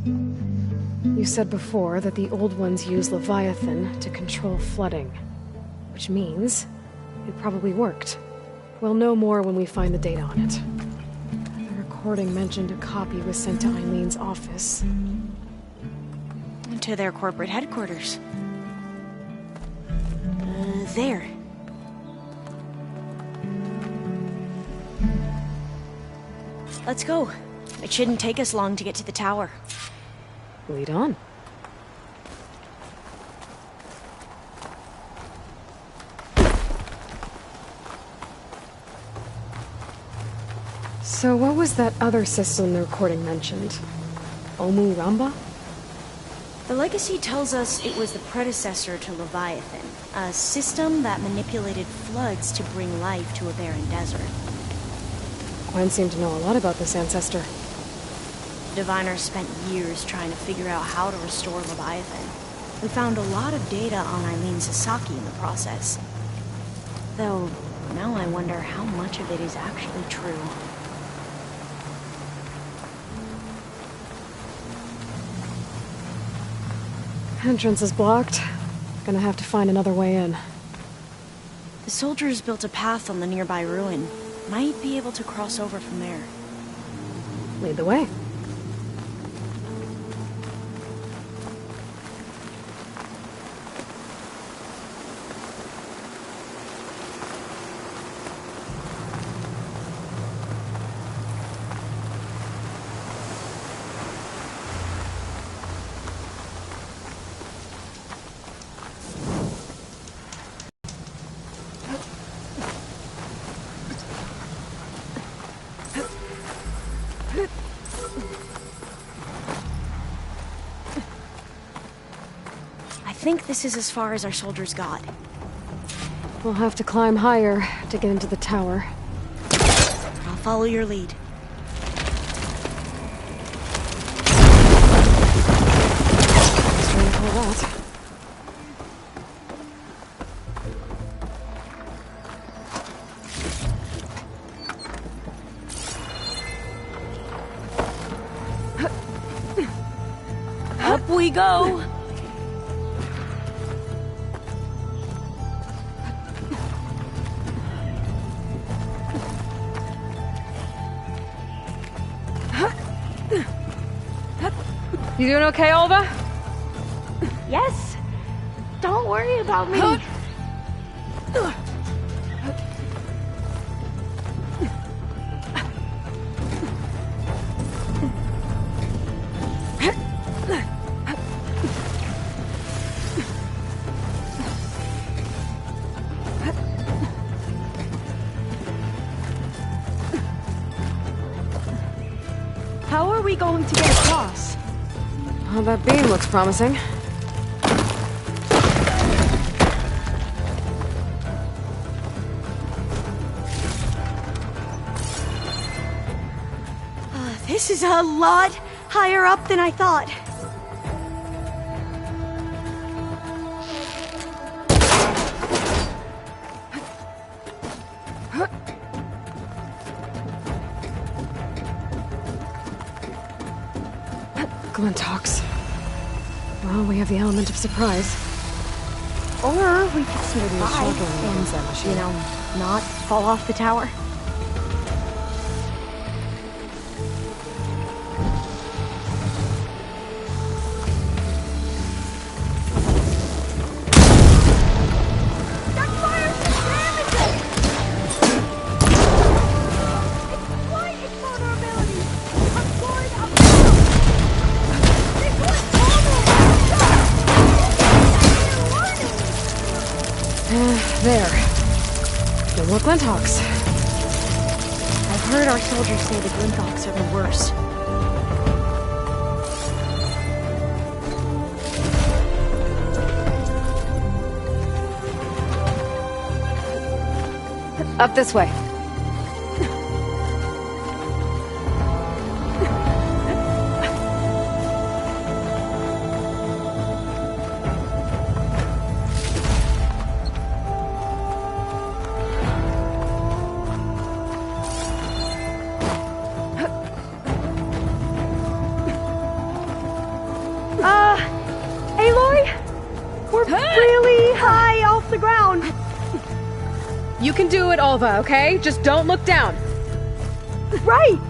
You said before that the old ones use Leviathan to control flooding. Which means it probably worked. We'll know more when we find the data on it. The recording mentioned a copy was sent to Eileen's office. To their corporate headquarters. There. Let's go. It shouldn't take us long to get to the tower. Lead on. So what was that other system the recording mentioned? Omu Ramba? The legacy tells us it was the predecessor to Leviathan, a system that manipulated floods to bring life to a barren desert. Gwen seemed to know a lot about this ancestor. Diviners spent years trying to figure out how to restore Leviathan, and found a lot of data on Eileen Sasaki in the process. Though, now I wonder how much of it is actually true. Entrance is blocked. Gonna have to find another way in. The soldiers built a path on the nearby ruin. Might be able to cross over from there. Lead the way. I think this is as far as our soldiers got. We'll have to climb higher to get into the tower. I'll follow your lead. Straight for that. Up we go! You doing okay, Olva? Yes. Don't worry about me. How are we going to get across? Well, that beam looks promising. This is a lot higher up than I thought. Glinthawks. Well, we have the element of surprise. Or we could survive and, you know, not fall off the tower. There. No more Glinthawks. I've heard our soldiers say the Glinthawks are the worst. Up this way. Aloy? We're really high off the ground. You can do it, Alva, okay? Just don't look down. Right!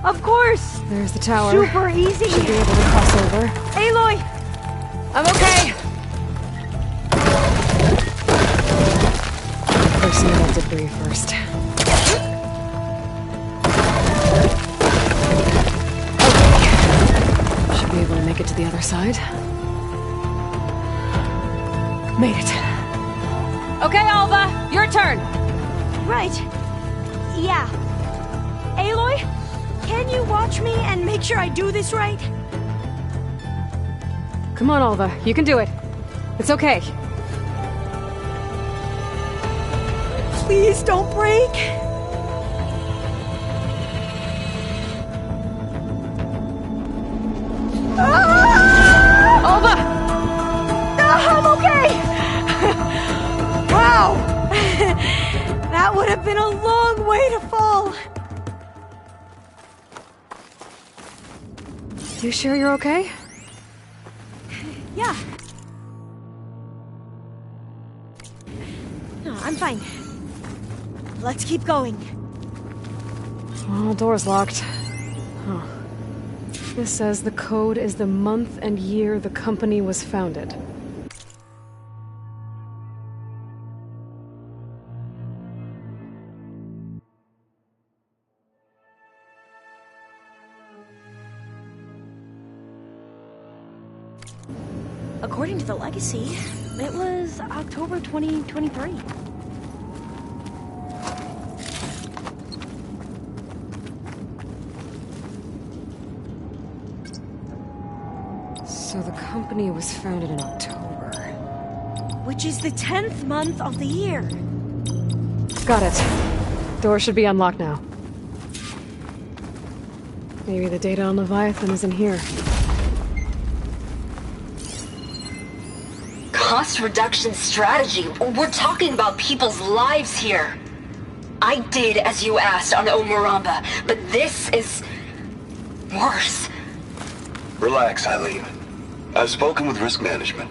Of course! There's the tower. Super easy! Should be able to cross over. Aloy! I'm okay! Clear some of that debris first. Okay. Should be able to make it to the other side. Made it. Okay, Alva, your turn. Right. Yeah. Aloy, can you watch me and make sure I do this right? Come on, Alva, you can do it. It's okay. Please don't break. Alva! I'm okay! Wow! That would have been a long way to fall. You sure you're okay? Yeah. No, I'm fine. Let's keep going. Oh, door's locked. Huh. This says the code is the month and year the company was founded. According to the legacy, it was October 2023. So the company was founded in October. Which is the 10th month of the year. Got it. Door should be unlocked now. Maybe the data on Leviathan is in here. Cost reduction strategy. We're talking about people's lives here. I did as you asked on Omaramba, but this is worse. Relax, Eileen. I've spoken with risk management.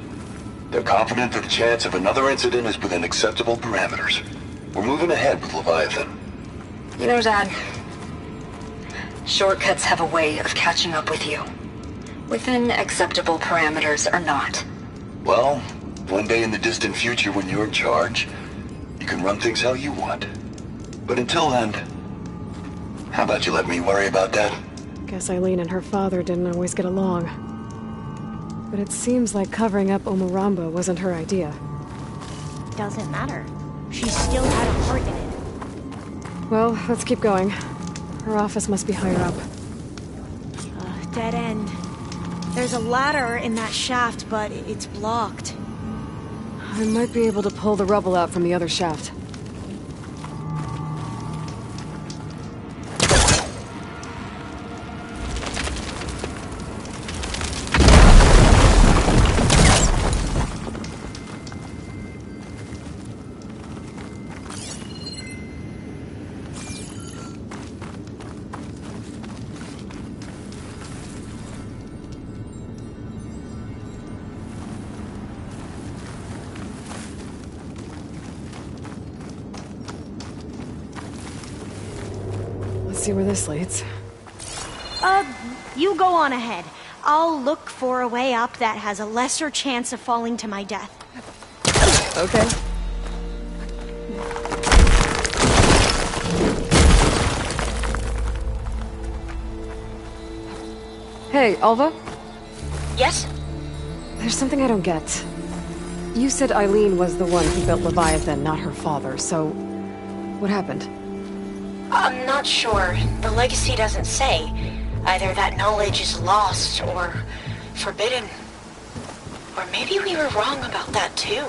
They're confident that the chance of another incident is within acceptable parameters. We're moving ahead with Leviathan. You know, Dad, shortcuts have a way of catching up with you. Within acceptable parameters or not. Well, one day in the distant future when you're in charge, you can run things how you want. But until then, how about you let me worry about that? Guess Eileen and her father didn't always get along. But it seems like covering up Omaramba wasn't her idea. Doesn't matter. She still had a heart in it. Well, let's keep going. Her office must be higher up. Dead end. There's a ladder in that shaft, but it's blocked. I might be able to pull the rubble out from the other shaft. See where this leads. You go on ahead. I'll look for a way up that has a lesser chance of falling to my death. Okay. Hey, Alva? Yes? There's something I don't get. You said Eileen was the one who built Leviathan, not her father, so... what happened? I'm not sure. The legacy doesn't say. Either that knowledge is lost or forbidden. Or maybe we were wrong about that too.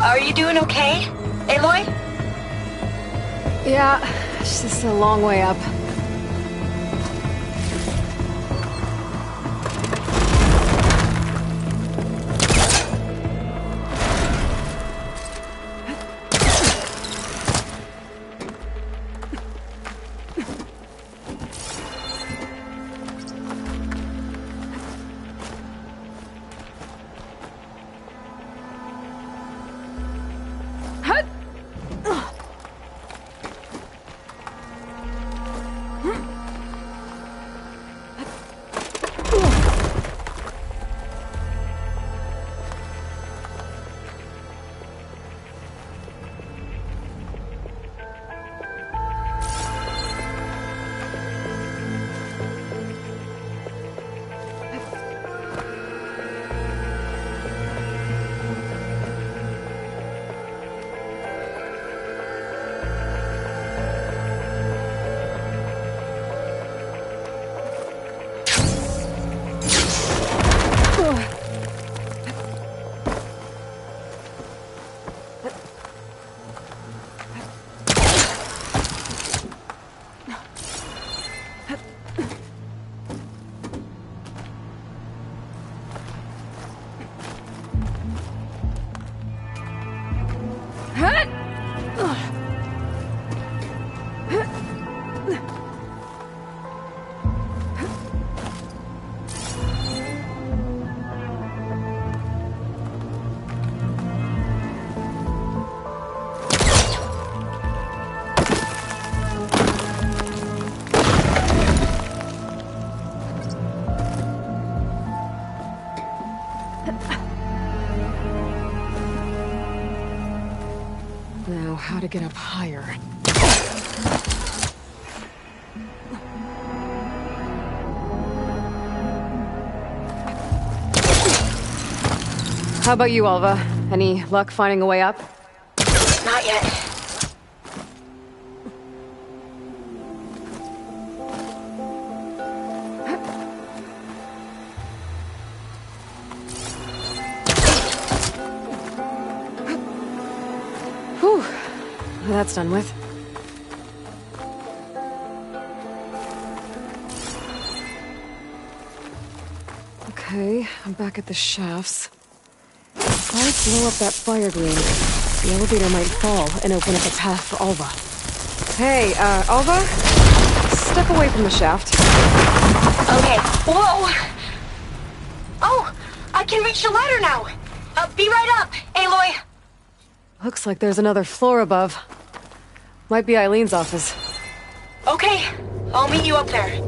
Are you doing okay, Aloy? Yeah, it's just a long way up. Now, how to get up higher. How about you, Alva? Any luck finding a way up? Not yet. Whew. That's done with. Okay, I'm back at the shafts. If I blow up that fire green, the elevator might fall and open up a path for Alva. Hey, Alva? Step away from the shaft. Okay. Whoa! Oh! I can reach the ladder now! Be right up, Aloy! Looks like there's another floor above. Might be Eileen's office. Okay, I'll meet you up there.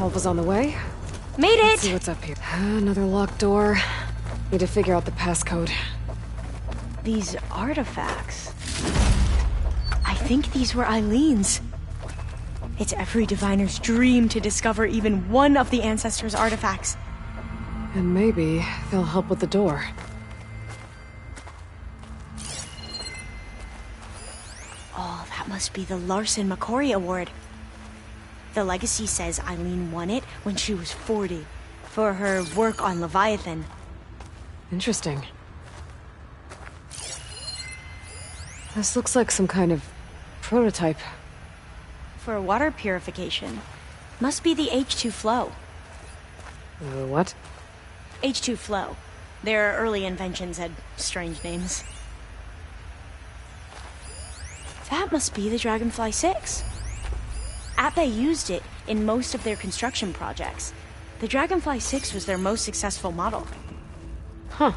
help is on the way. Made Let's it! see what's up here. Another locked door. Need to figure out the passcode. These artifacts. I think these were Eileen's. It's every diviner's dream to discover even one of the ancestors' artifacts. And maybe they'll help with the door. Oh, that must be the Larson McCory Award. The legacy says Eileen won it when she was 40 for her work on Leviathan. Interesting. This looks like some kind of prototype. For water purification. Must be the H2 flow. What? H2 flow. Their early inventions had strange names. That must be the Dragonfly 6. Ape used it in most of their construction projects. The Dragonfly 6 was their most successful model. Huh.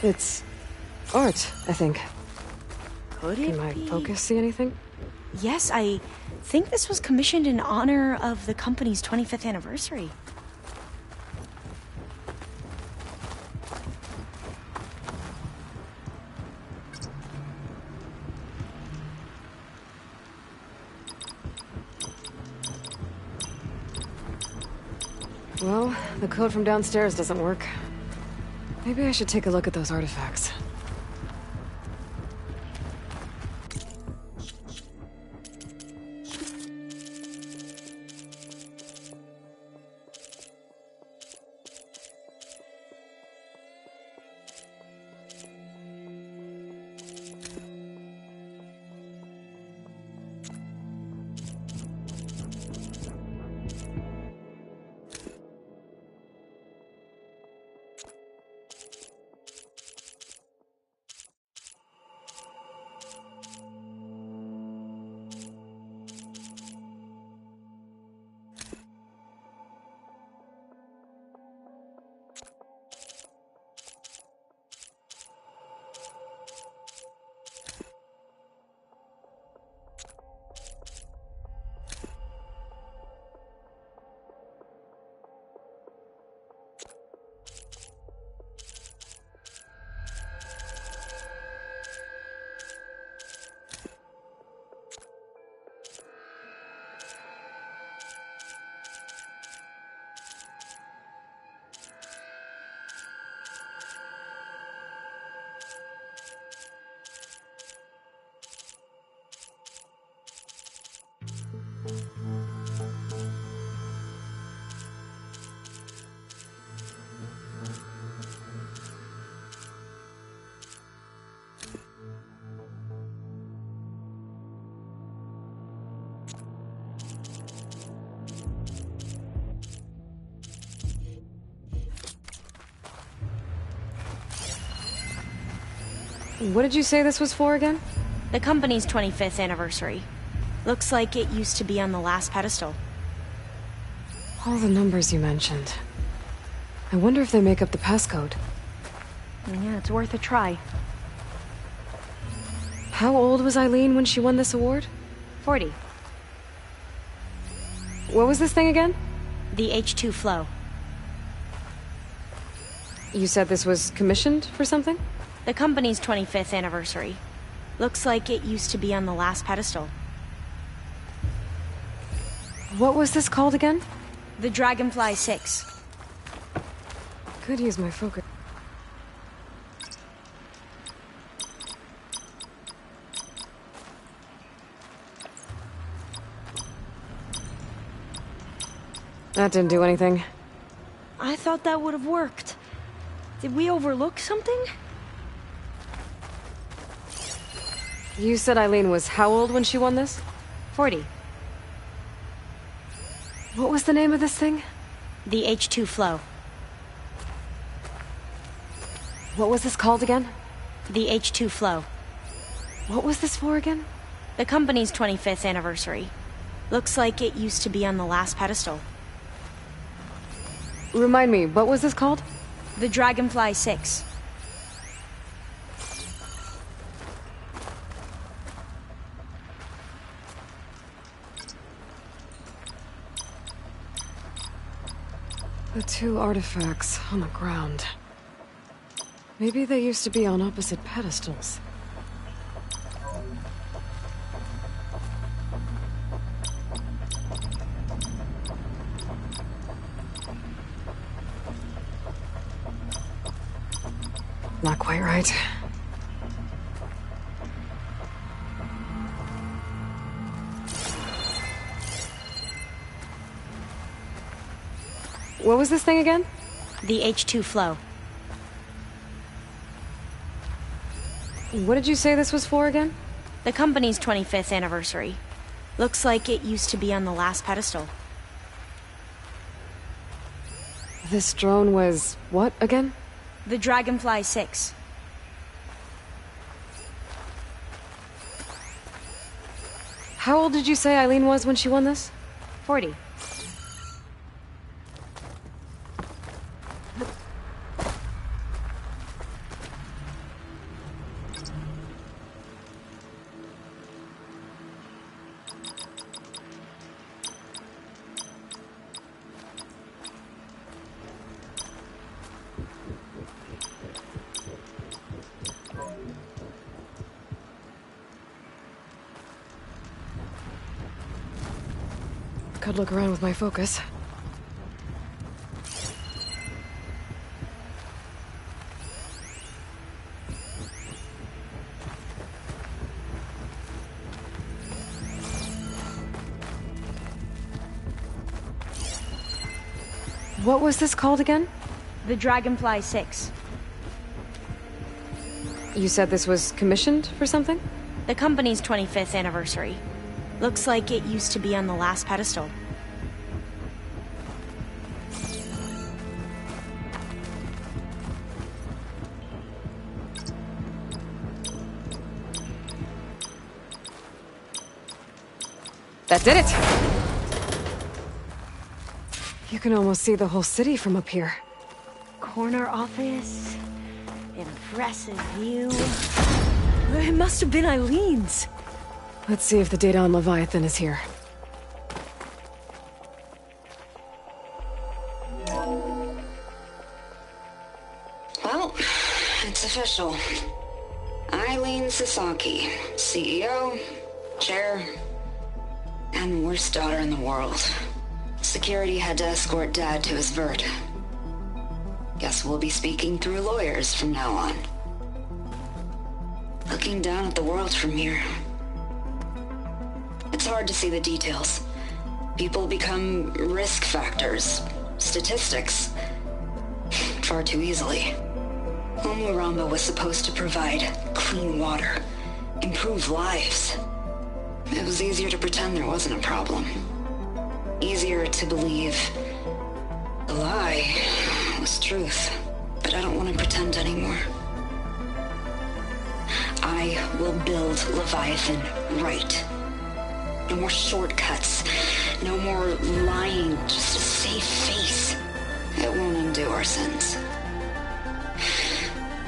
It's art, I think. Could it Can my be? focus see anything? Yes, I think this was commissioned in honor of the company's 25th anniversary. Well, the code from downstairs doesn't work. Maybe I should take a look at those artifacts. What did you say this was for again? The company's 25th anniversary. Looks like it used to be on the last pedestal. All the numbers you mentioned. I wonder if they make up the passcode. Yeah, it's worth a try. How old was Eileen when she won this award? 40. What was this thing again? The H2 flow. You said this was commissioned for something? The company's 25th anniversary. Looks like it used to be on the last pedestal. What was this called again? The Dragonfly 6. Could use my focus. That didn't do anything. I thought that would have worked. Did we overlook something? You said Eileen was how old when she won this? 40. What was the name of this thing? The H2 flow. What was this called again? The H2 flow. What was this for again? The company's 25th anniversary. Looks like it used to be on the last pedestal. Remind me, what was this called? The Dragonfly 6. The two artifacts on the ground. Maybe they used to be on opposite pedestals. Not quite right. What was this thing again? The H2 flow. What did you say this was for again? The company's 25th anniversary. Looks like it used to be on the last pedestal. This drone was what again? The Dragonfly 6. How old did you say Eileen was when she won this? 40. Could look around with my focus. What was this called again? The Dragonfly 6. You said this was commissioned for something? The company's 25th anniversary. Looks like it used to be on the last pedestal. That did it! You can almost see the whole city from up here. Corner office. Impressive view. It must have been Eileen's. Let's see if the data on Leviathan is here. Well, it's official. Eileen Sasaki, CEO, chair, and worst daughter in the world. Security had to escort Dad to his vert. Guess we'll be speaking through lawyers from now on. Looking down at the world from here. It's hard to see the details. People become risk factors, statistics, far too easily. Omuramba was supposed to provide clean water, improve lives. It was easier to pretend there wasn't a problem. Easier to believe the lie was truth. But I don't want to pretend anymore. I will build Leviathan right. No more shortcuts. No more lying just to save face. It won't undo our sins.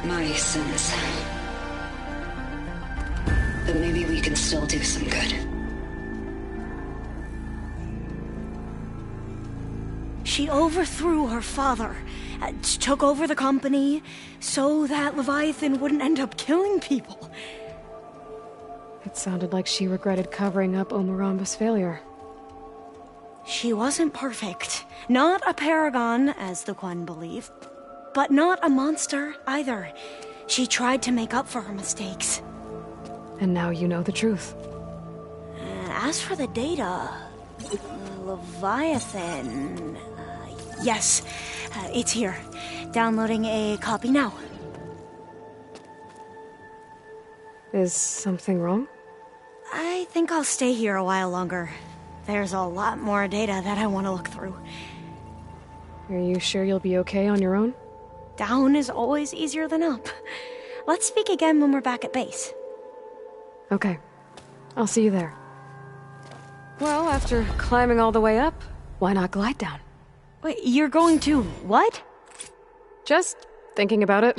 My sins. But maybe we can still do some good. She overthrew her father, took over the company, so that Leviathan wouldn't end up killing people. It sounded like she regretted covering up Omuramba's failure. She wasn't perfect. Not a paragon, as the Quan believe. But not a monster, either. She tried to make up for her mistakes. And now you know the truth. As for the data... Leviathan... yes, it's here. Downloading a copy now. Is something wrong? I think I'll stay here a while longer. There's a lot more data that I want to look through. Are you sure you'll be okay on your own? Down is always easier than up. Let's speak again when we're back at base. Okay. I'll see you there. Well, after climbing all the way up, why not glide down? Wait, you're going to what? Just thinking about it.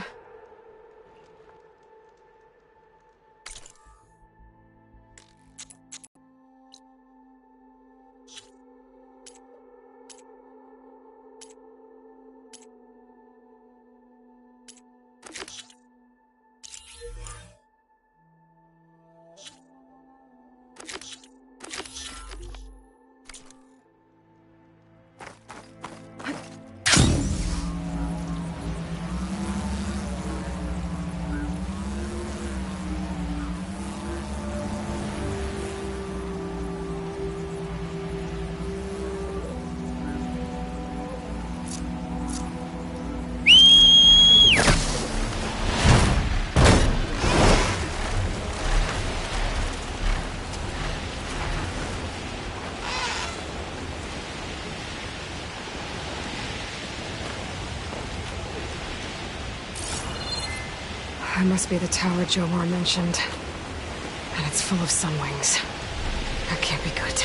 It must be the tower Jomar mentioned. And it's full of sunwings. That can't be good.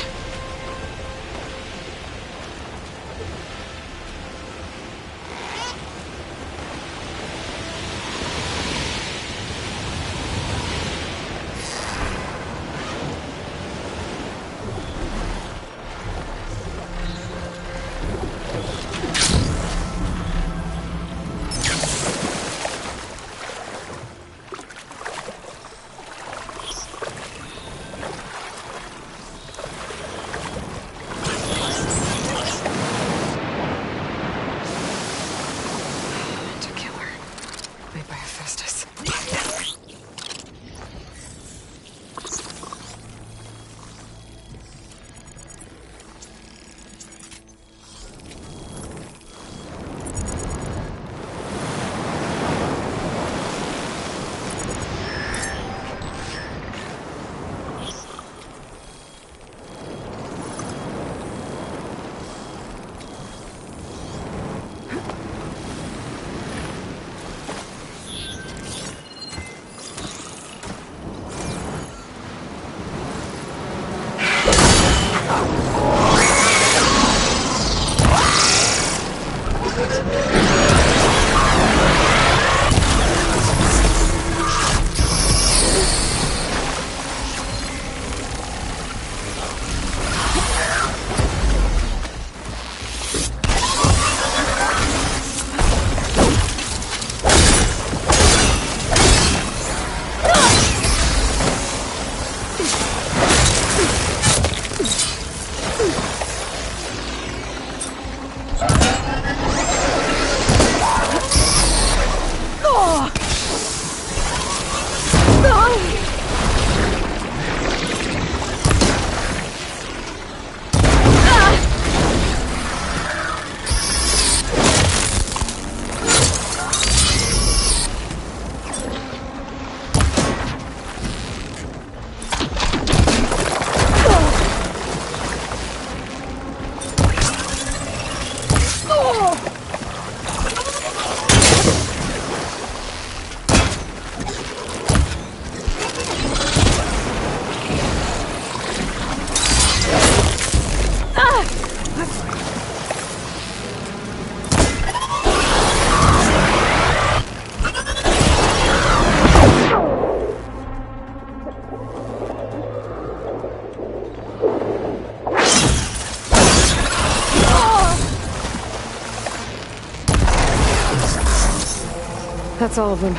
That's all of them.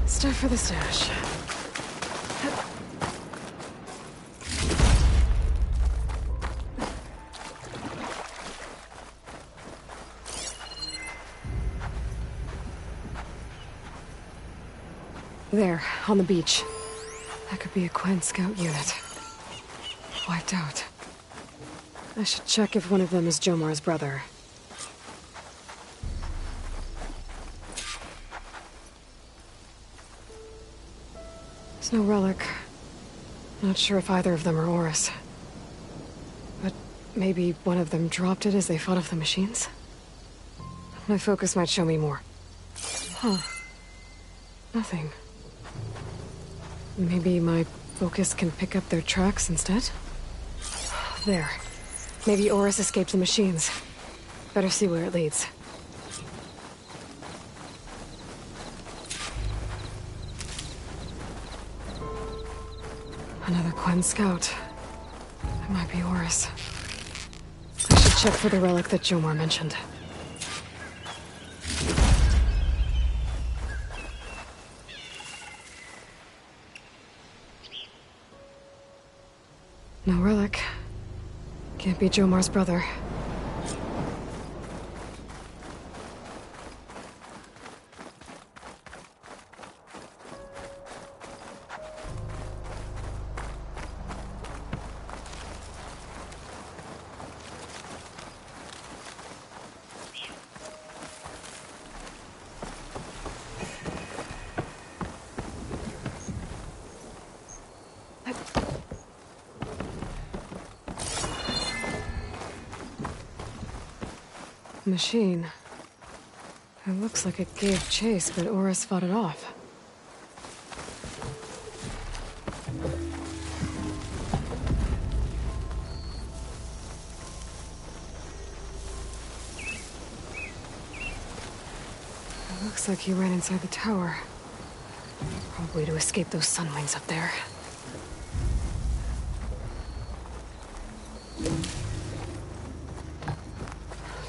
Stuff for the stash. There, on the beach. That could be a Quen scout unit. Wiped out. I should check if one of them is Jomar's brother. There's no relic. Not sure if either of them are Oris. But maybe one of them dropped it as they fought off the machines? My focus might show me more. Huh. Nothing. Maybe my focus can pick up their tracks instead? There. Maybe Oris escaped the machines. Better see where it leads. Another Quen scout. It might be Oris. I should check for the relic that Jomar mentioned. No relic. Can't be Jomar's brother. machine. It looks like it gave chase, but Oris fought it off. It looks like he ran inside the tower. Probably to escape those sunwings up there.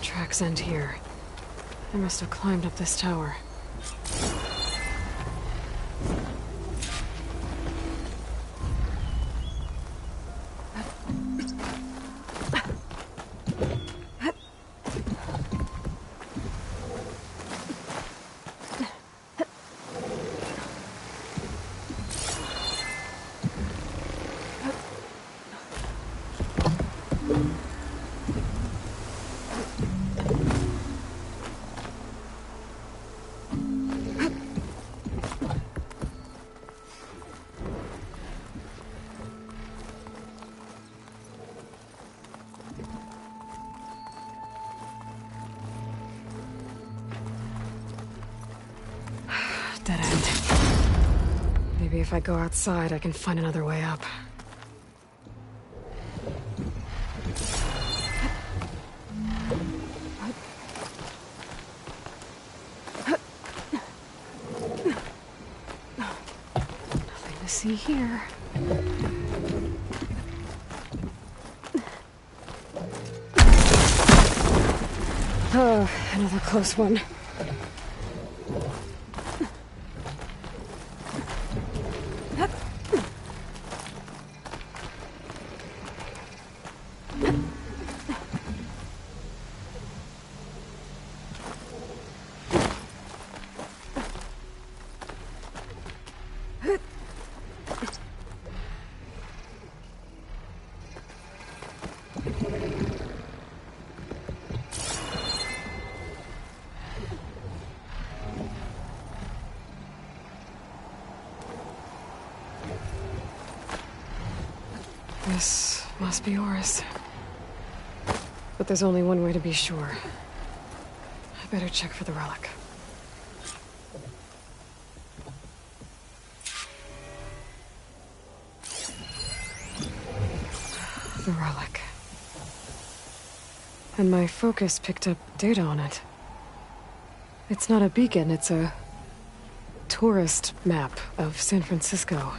Tracks end here. I must have climbed up this tower. Dead end. Maybe if I go outside, I can find another way up. Nothing to see here. Oh, another close one. This must be Oris. But there's only one way to be sure. I better check for the relic. The relic. And my focus picked up data on it. It's not a beacon, it's a tourist map of San Francisco.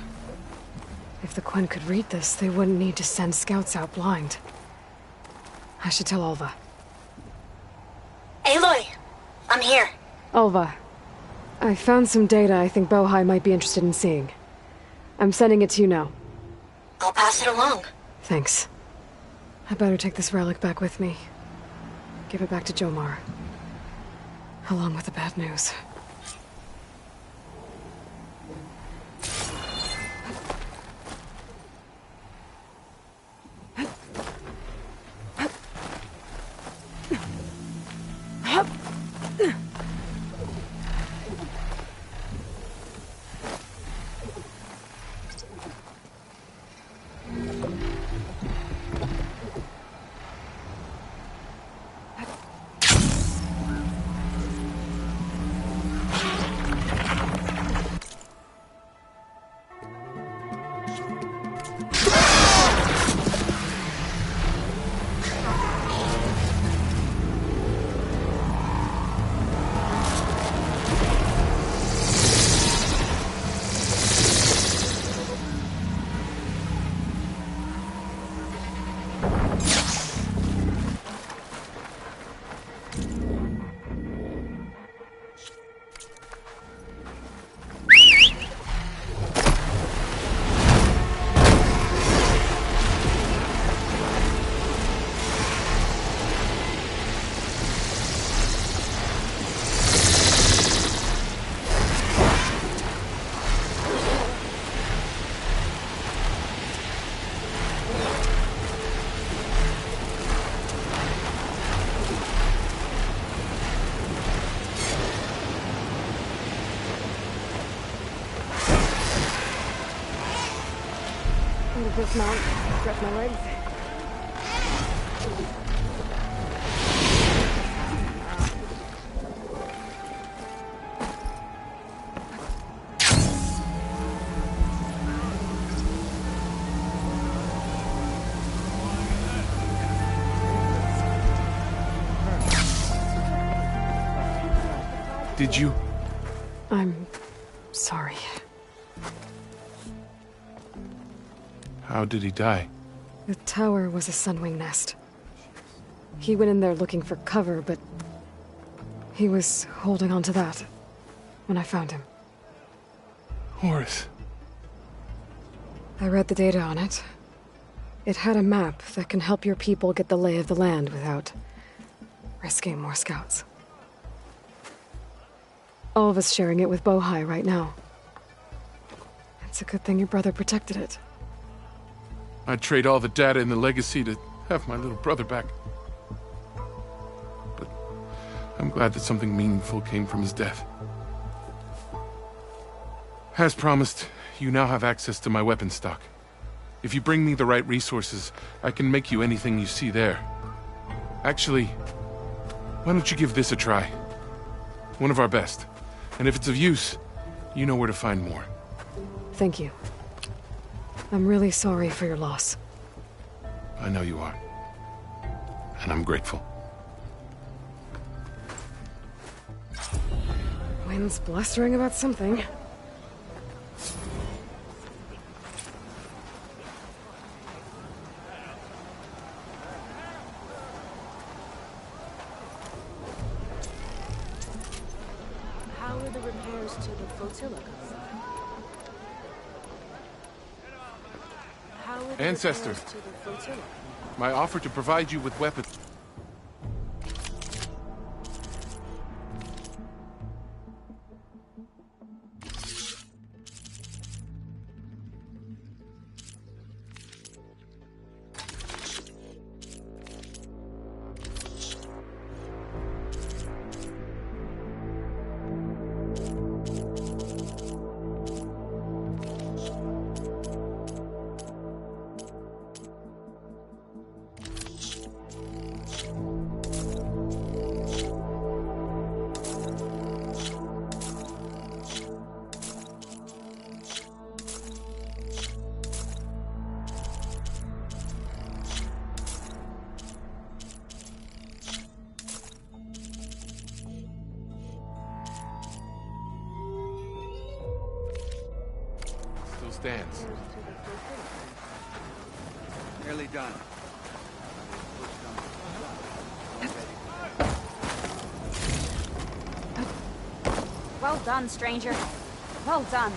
If the Quen could read this, they wouldn't need to send scouts out blind. I should tell Alva. Aloy! I'm here. Alva, I found some data I think Bohai might be interested in seeing. I'm sending it to you now. I'll pass it along. Thanks. I better take this relic back with me. Give it back to Jomar. Along with the bad news. Dismount, stretch my legs. Did you? I'm sorry. How did he die? The tower was a sunwing nest. He went in there looking for cover, but he was holding on to that when I found him. Horace. I read the data on it. It had a map that can help your people get the lay of the land without risking more scouts. All of us sharing it with Bohai right now. It's a good thing your brother protected it. I'd trade all the data and the legacy to have my little brother back. But I'm glad that something meaningful came from his death. As promised, you now have access to my weapon stock. If you bring me the right resources, I can make you anything you see there. Actually, why don't you give this a try? One of our best. And if it's of use, you know where to find more. Thank you. I'm really sorry for your loss. I know you are. And I'm grateful. Wind's blustering about something. How are the repairs to the flotilla going? Ancestor, my offer to provide you with weapons. Stands. Nearly done. Well done, stranger. Well done.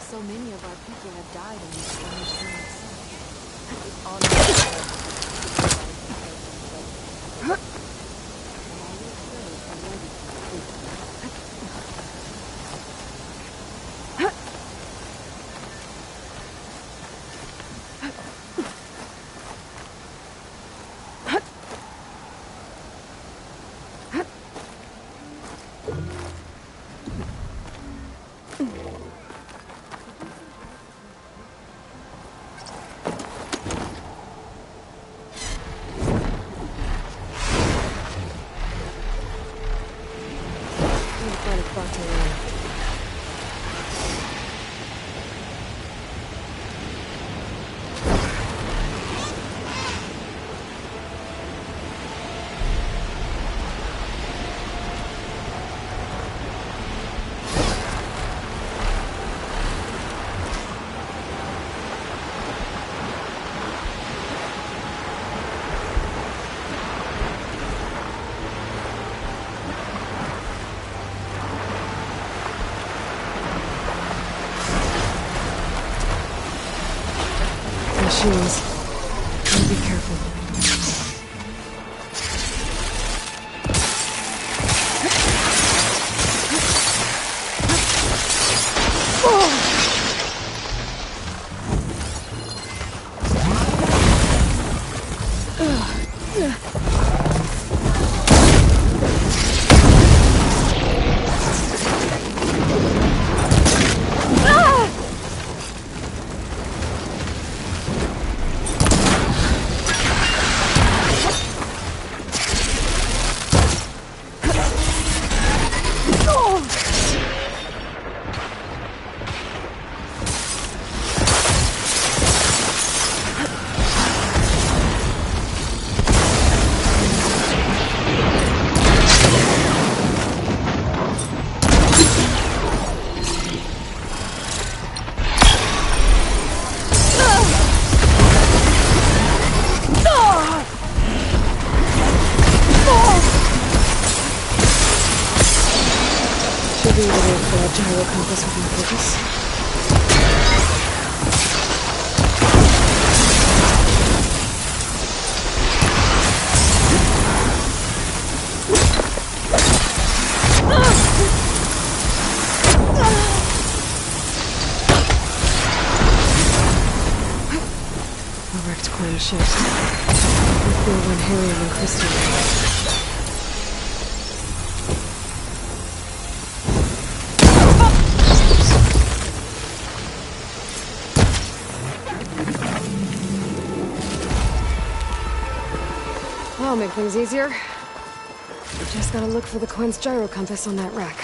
So many of our people have died in these strange machines. Gotta be careful. Should be able to gyro compass with my focus. A wrecked clan ship. We feel when Harry and Christy. That'll make things easier. Just gotta look for the Quinn's gyro compass on that rack.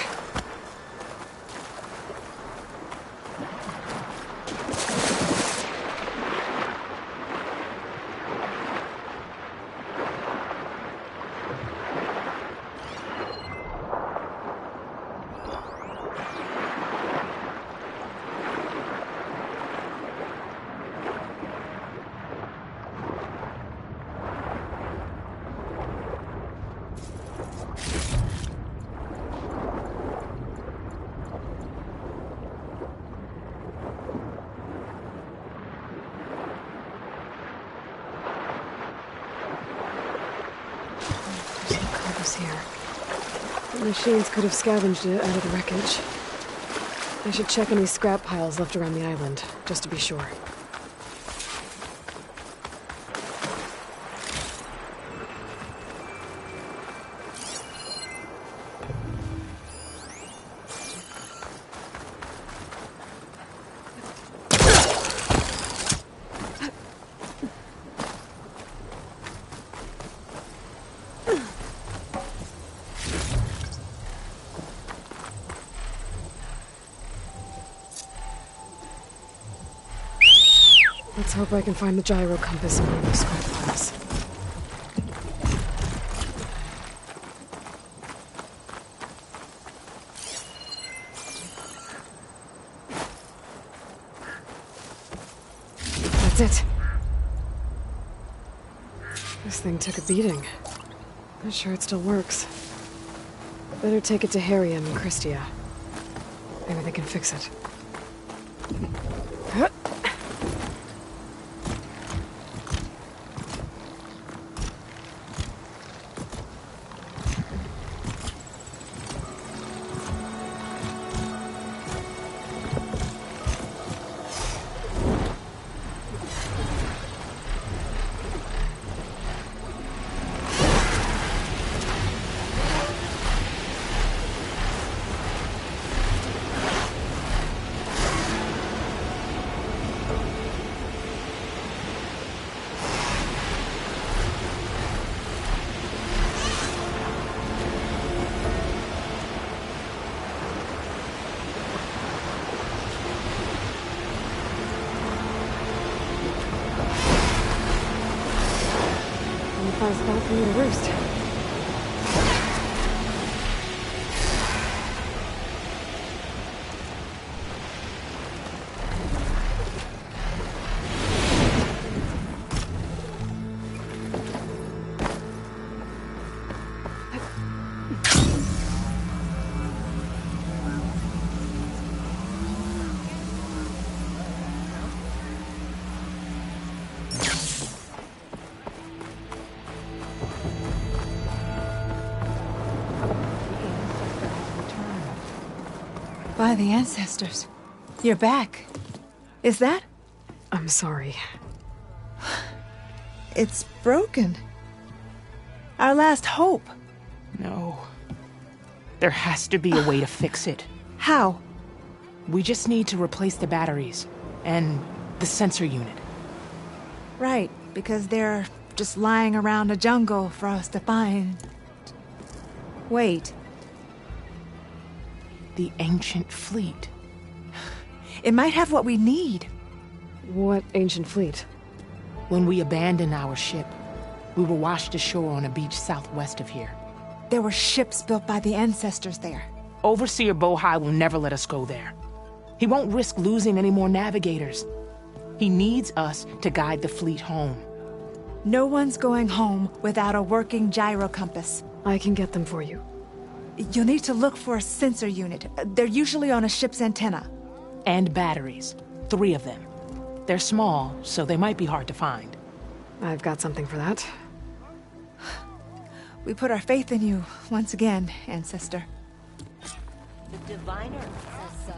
Here. The machines could have scavenged it out of the wreckage. I should check any scrap piles left around the island, just to be sure. Let's hope I can find the gyro compass in one of those scrap piles. That's it. This thing took a beating. Not sure it still works. Better take it to Harry and Christia. Maybe they can fix it. Find a spot for me to roost. by the ancestors. You're back. Is that? I'm sorry. It's broken. Our last hope. No. There has to be a way to fix it. How? We just need to replace the batteries and the sensor unit. Right, because they're just lying around a jungle for us to find. Wait. The ancient fleet. It might have what we need. What ancient fleet? When we abandoned our ship, we were washed ashore on a beach southwest of here. There were ships built by the ancestors there. Overseer Bohai will never let us go there. He won't risk losing any more navigators. He needs us to guide the fleet home. No one's going home without a working gyro compass. I can get them for you. You'll need to look for a sensor unit. They're usually on a ship's antenna. And batteries. 3 of them. They're small, so they might be hard to find. I've got something for that. We put our faith in you once again, Ancestor. The diviner says so.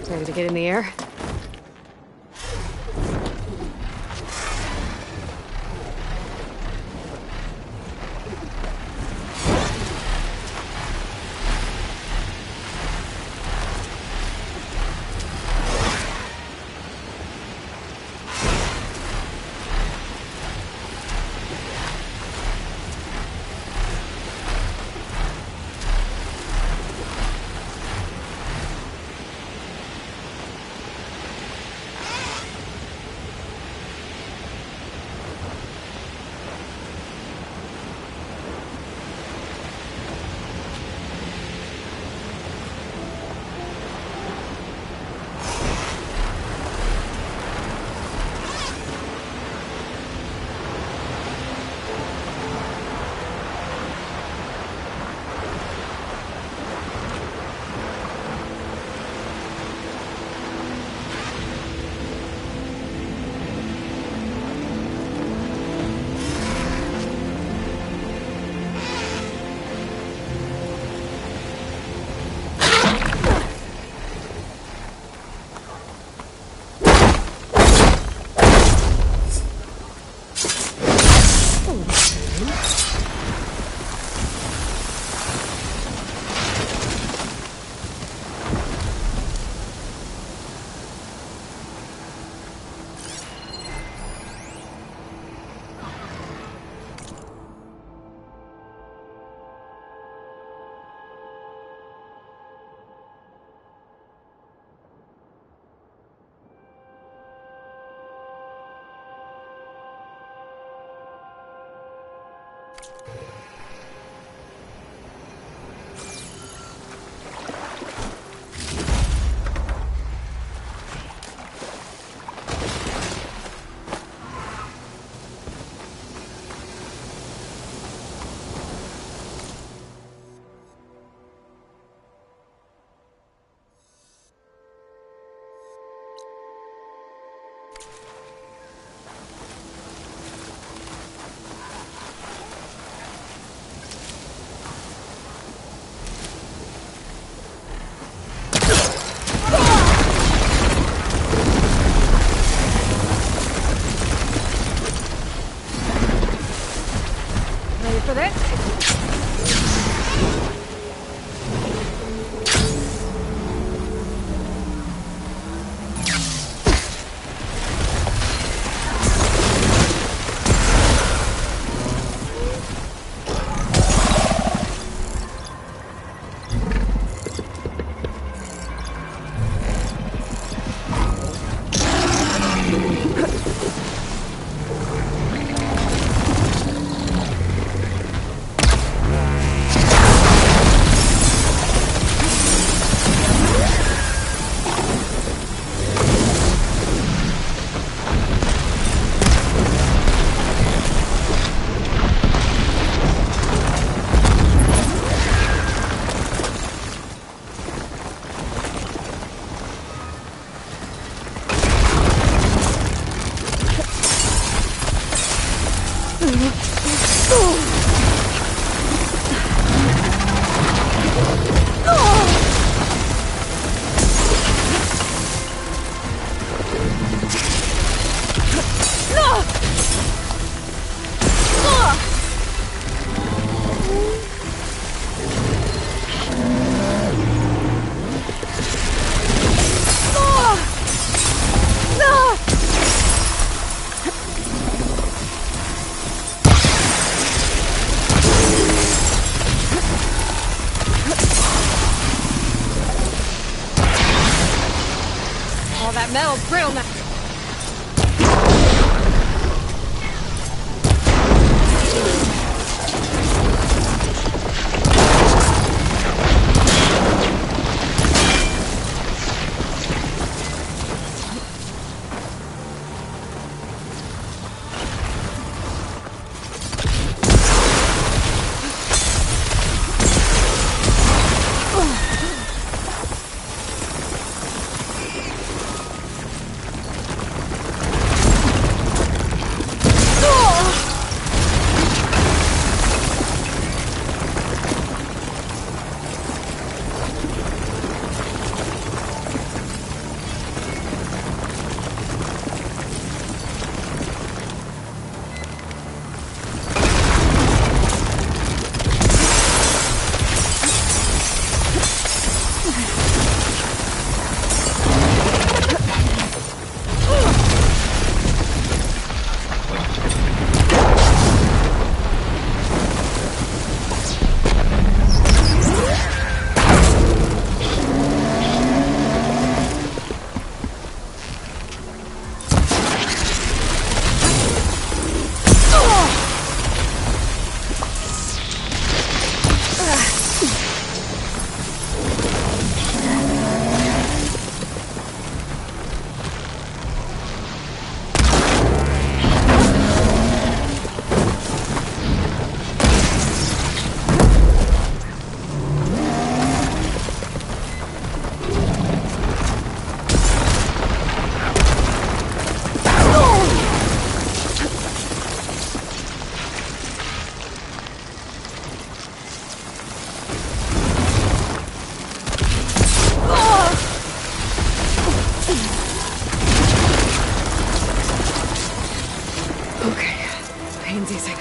Ready to get in the air? That metal's brittle now. Pain's easing.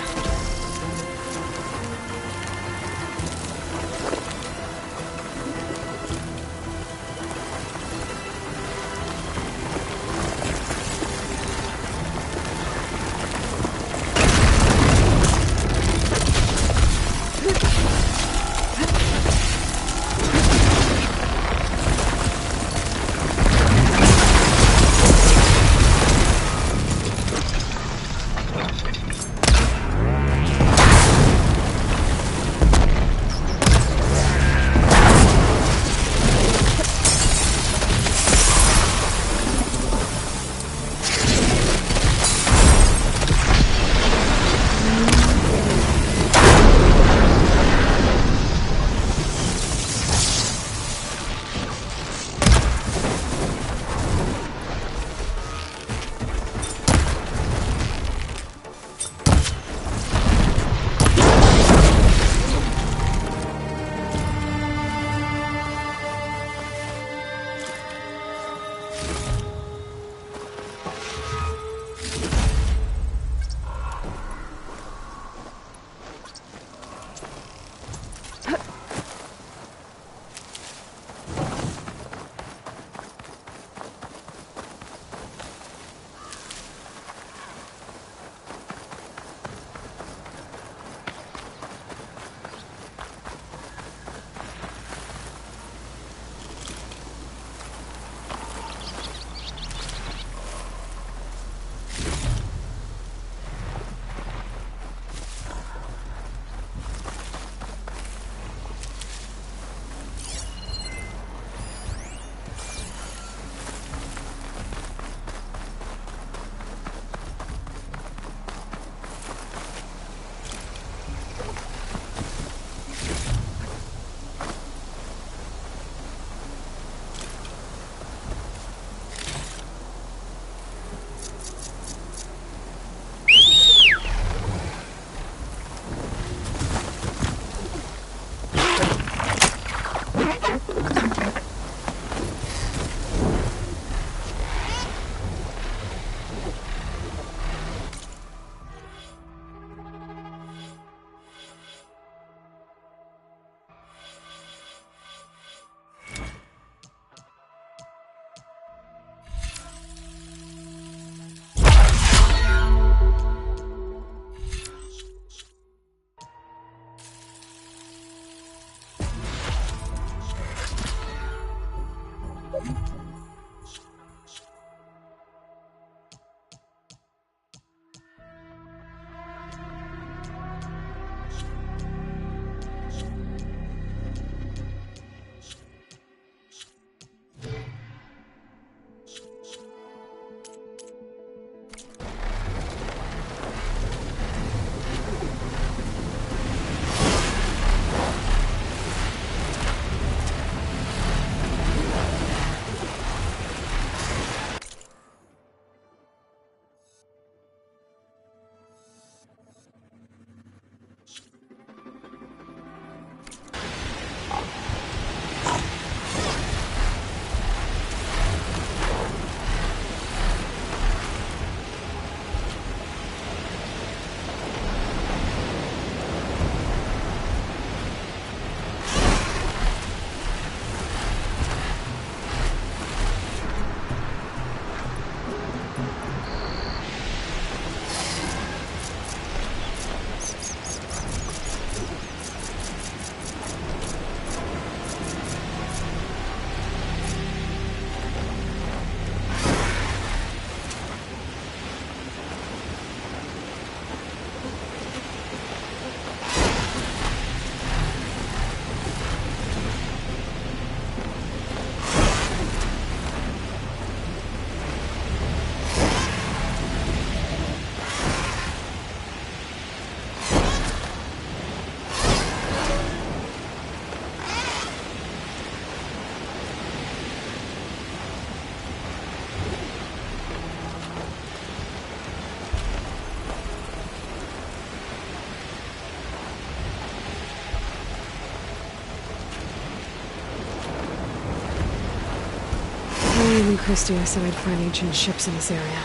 William and Christie, I said I'd find ancient ships in this area.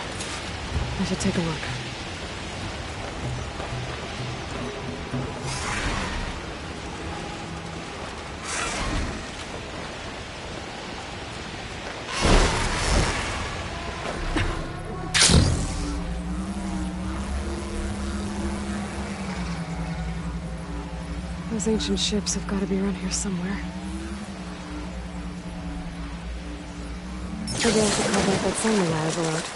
I should take a look. Those ancient ships have got to be around here somewhere. Maybe I should call back that sounding lad wrote.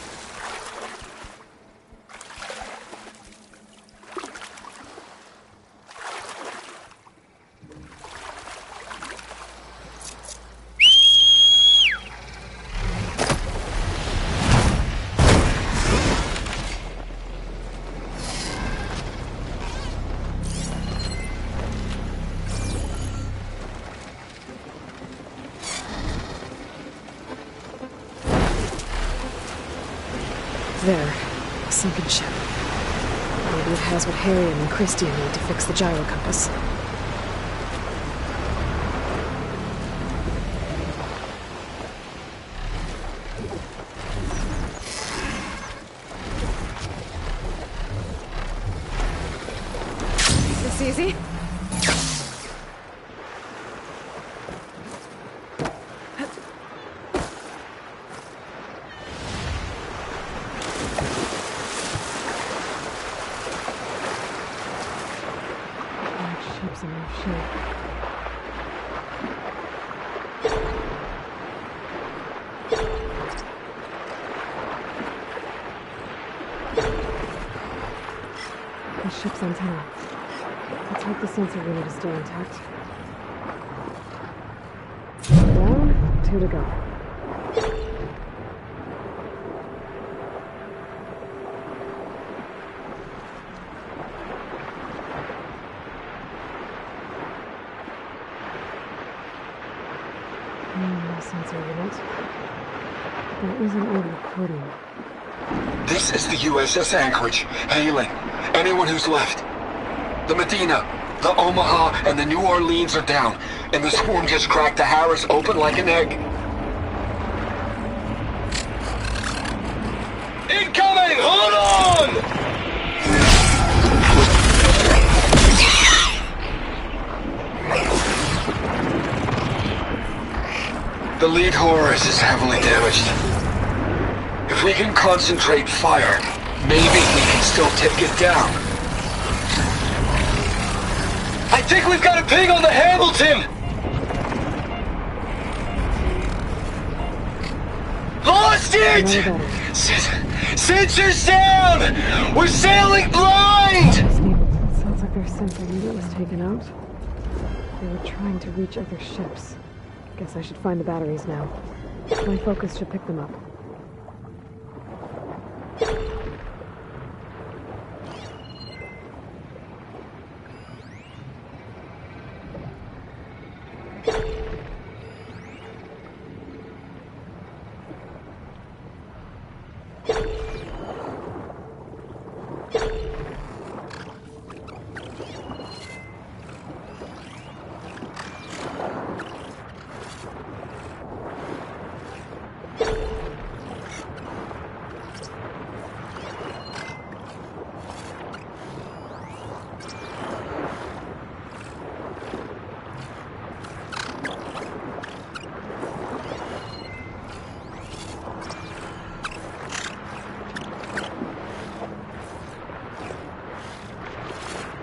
There, a sunken ship. Maybe it has what Harry and Christie need to fix the gyro compass. Is this easy? Ship's in rough shape. The ship's antenna. Let's hope the sensor unit is still intact. Down, 2 to go. Sensor unit. There is an old recording. This is the USS Anchorage, hailing anyone who's left. The Medina, the Omaha, and the New Orleans are down, and the swarm just cracked the Harris open like an egg. Incoming! Hold on! The lead Horus is heavily damaged. If we can concentrate fire, maybe we can still take it down. I think we've got a ping on the Hamilton! Lost it! Sensors down! We're sailing blind! Sounds like their sensor unit was taken out. They were trying to reach other ships. Guess I should find the batteries now. My focus should pick them up.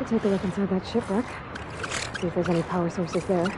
Take a look inside that shipwreck. See if there's any power sources there.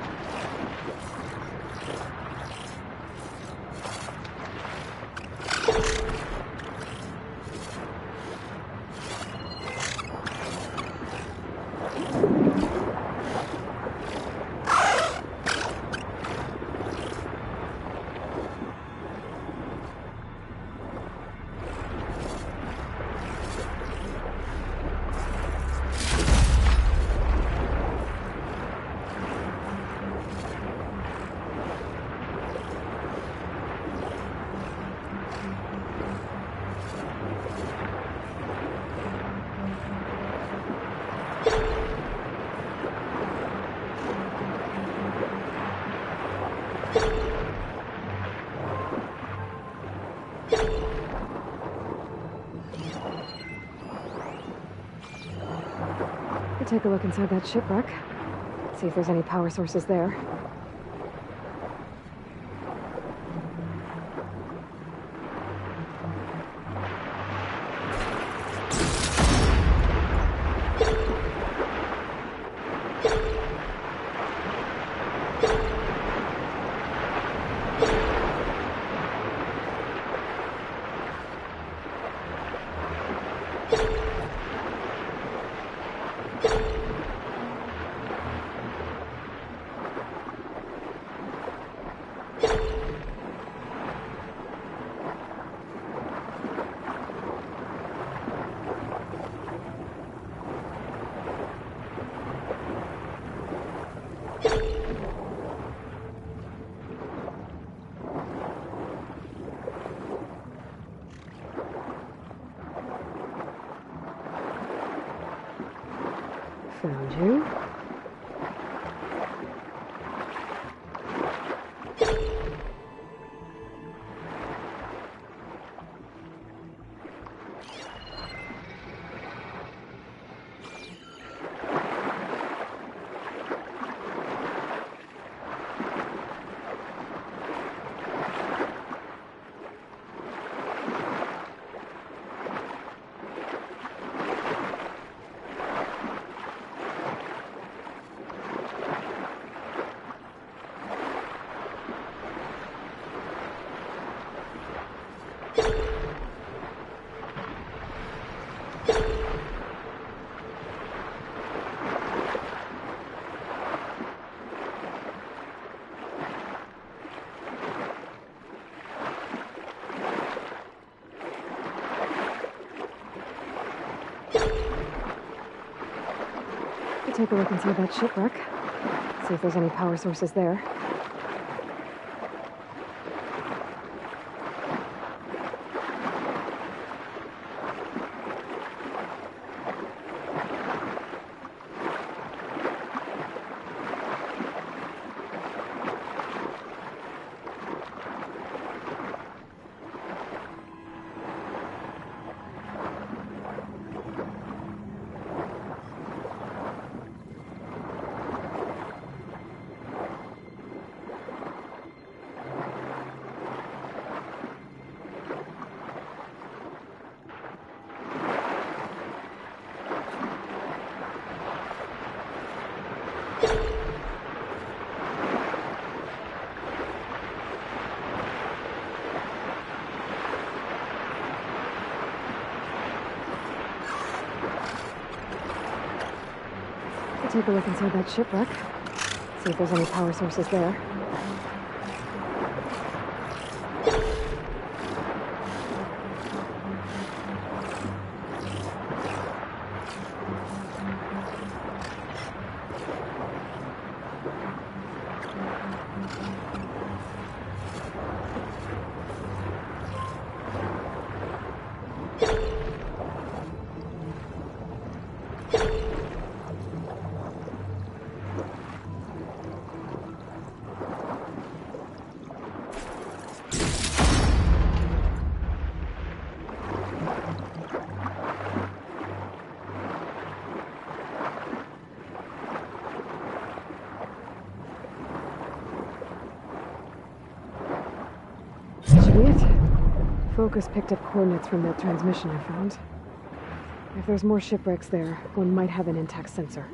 take a look inside that shipwreck. See if there's any power sources there. Found you. Take a look inside that shipwreck. See if there's any power sources there. Take a look inside that shipwreck. See if there's any power sources there. Focus picked up coordinates from that transmission I found. If there's more shipwrecks there, one might have an intact sensor.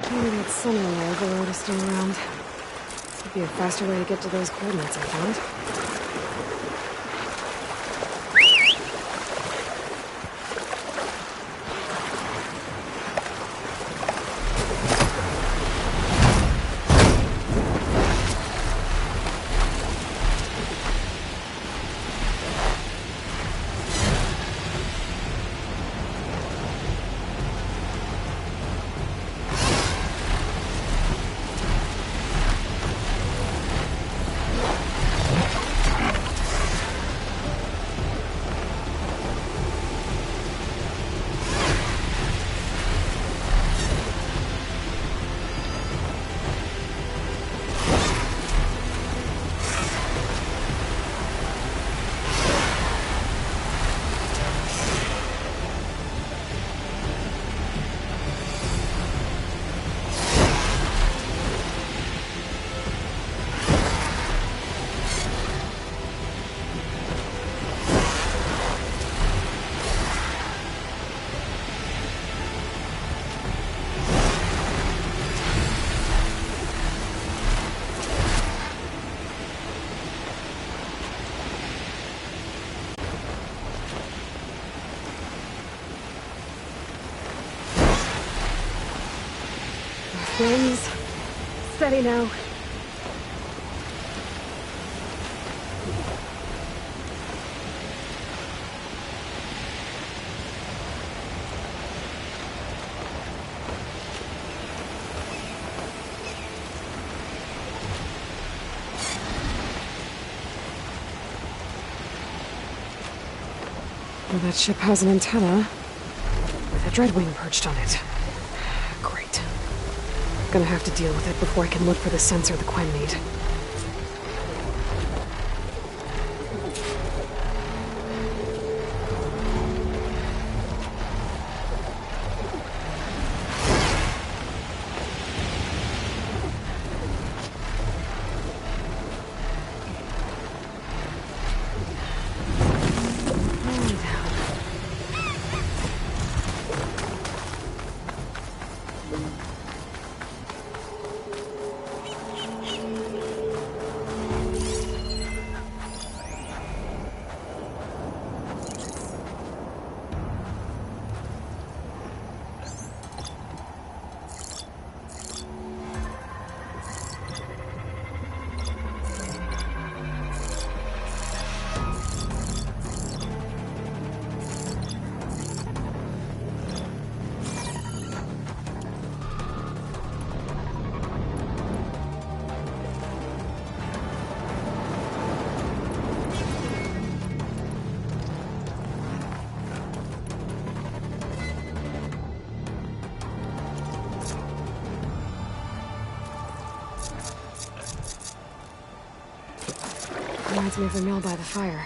Maybe that sunlight overload is still around. Could be a faster way to get to those coordinates I found. Wings. Steady now. Well, that ship has an antenna with a dreadwing perched on it. Great. Gonna have to deal with it before I can look for the sensor the Quen need. Reminds me of the mill by the fire.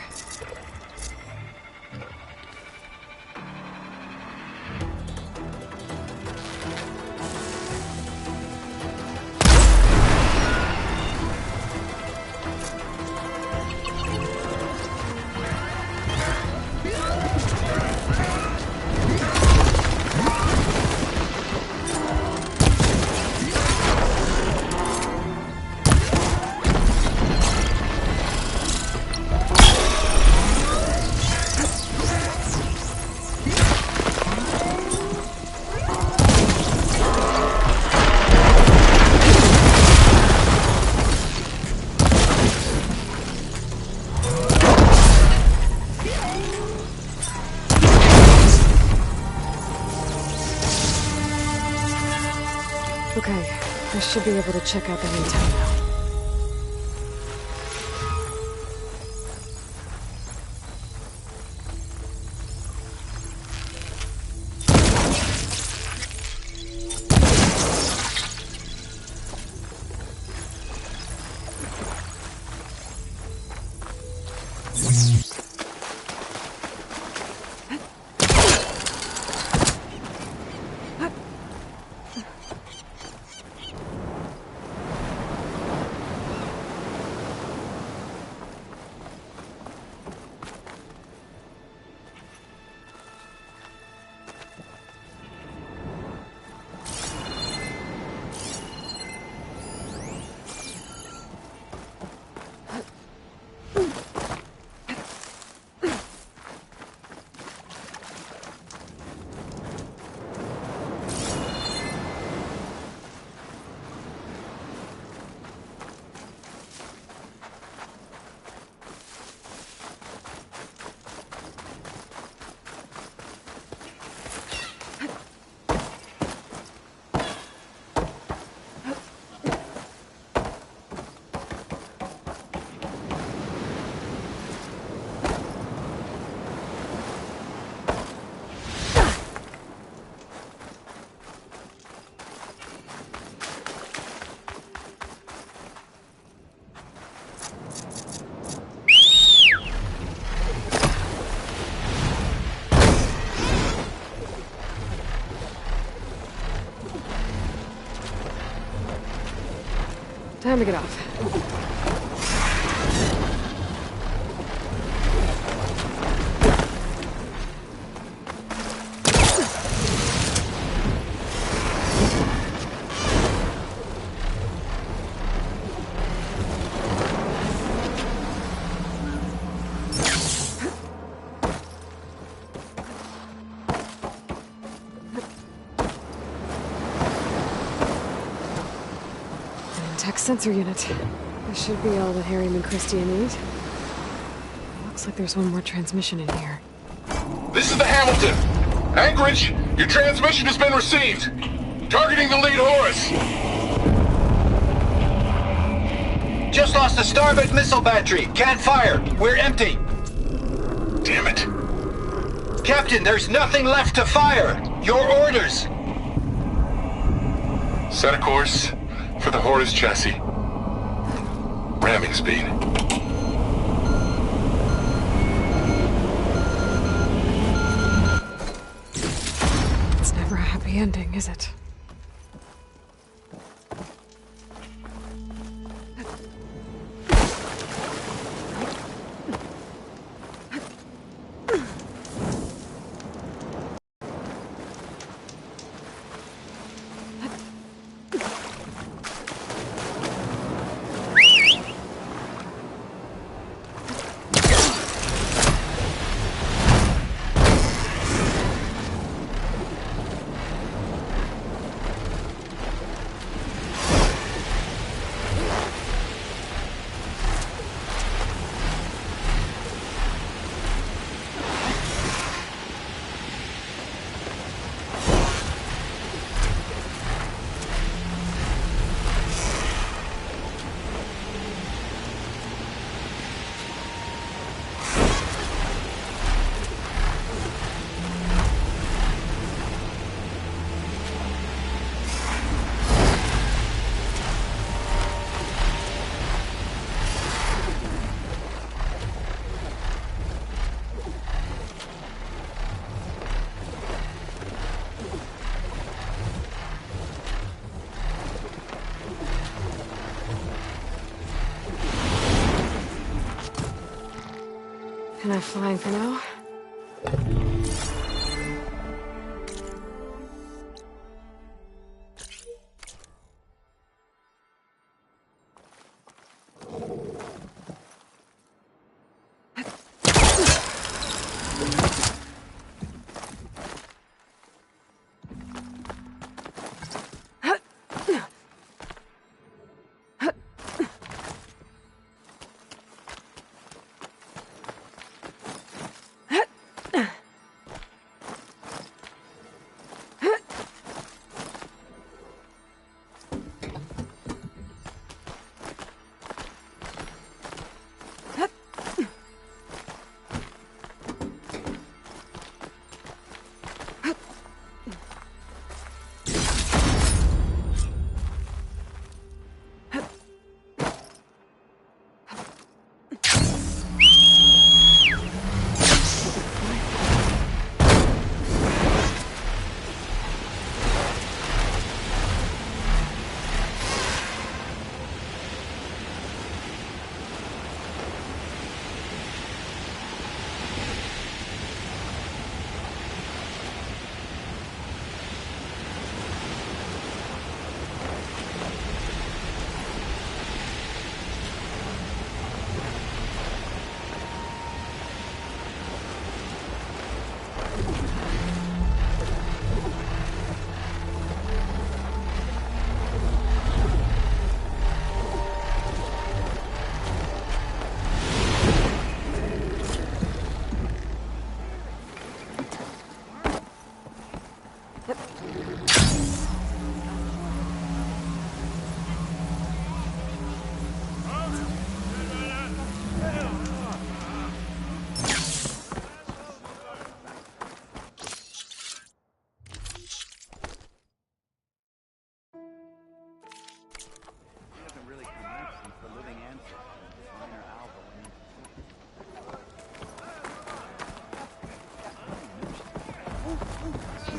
Okay, I should be able to check out that antenna now. Time to get off. Tech sensor unit. This should be all that Harry and Christia need. Looks like there's one more transmission in here. This is the Hamilton. Anchorage, your transmission has been received. Targeting the lead Horus. Just lost a starboard missile battery. Can't fire. We're empty. Damn it. Captain, there's nothing left to fire. Your orders. Set a course for the Horus chassis. Ramming speed. It's never a happy ending, is it? Enough flying for now.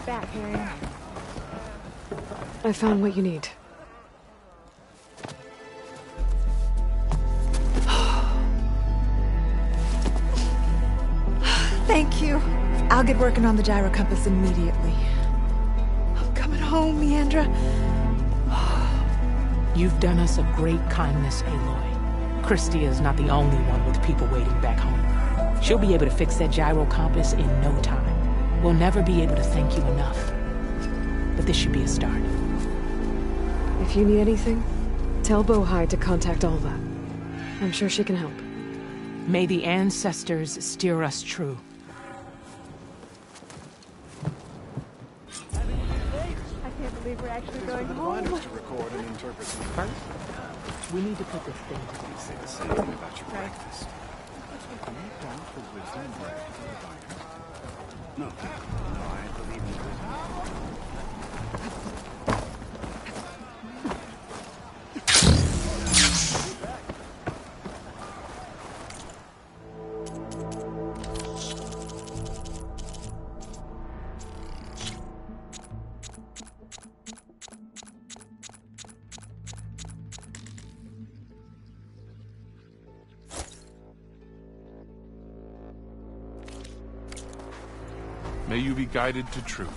Back, Harry. I found what you need. Thank you. I'll get working on the gyro compass immediately. I'm coming home, Meandra. You've done us a great kindness, Aloy. Christia is not the only one with people waiting back home. She'll be able to fix that gyro compass in no time. We'll never be able to thank you enough. But this should be a start. If you need anything, tell Bohai to contact Alva. I'm sure she can help. May the ancestors steer us true. I can't believe we're actually going home. To record and interpret First, we need to put this thing to You say the same thing about your practice. No, I believe in wisdom. May you be guided to truth.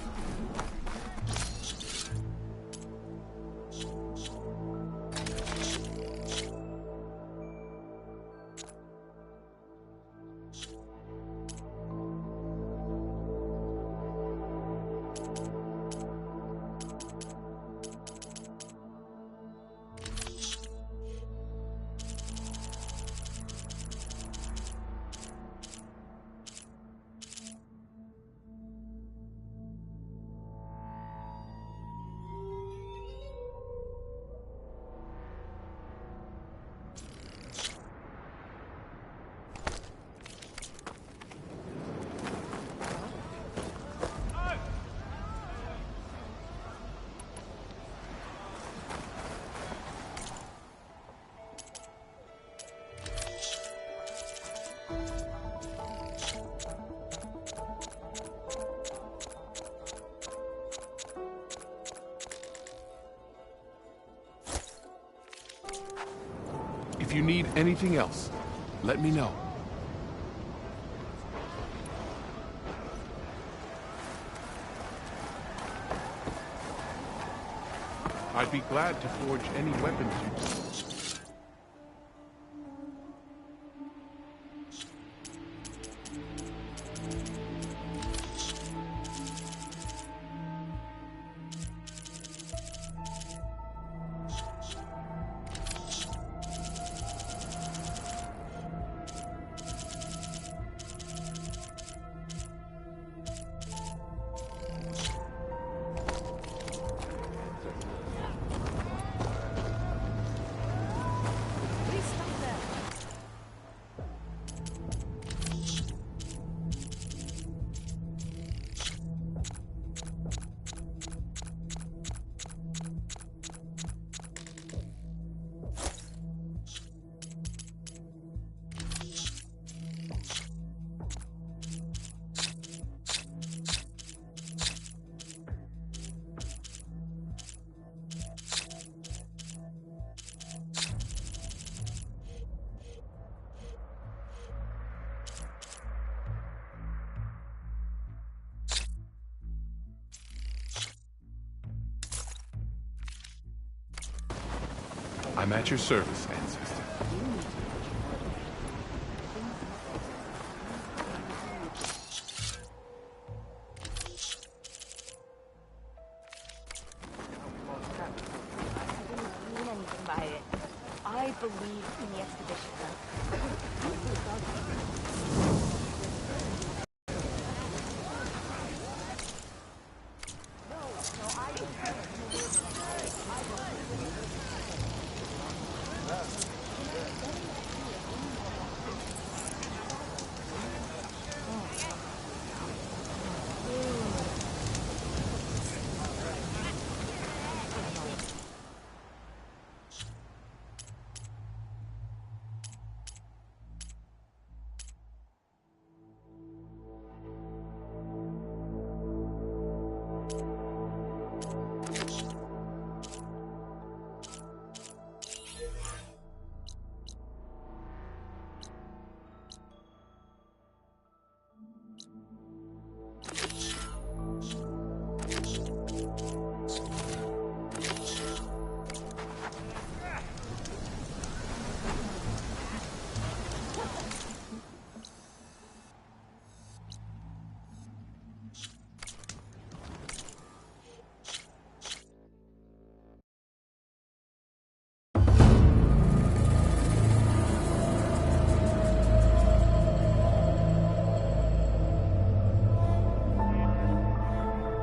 If you need anything else, let me know. I'd be glad to forge any weapons you need. I'm at your service, ancestor. I believe in the expedition.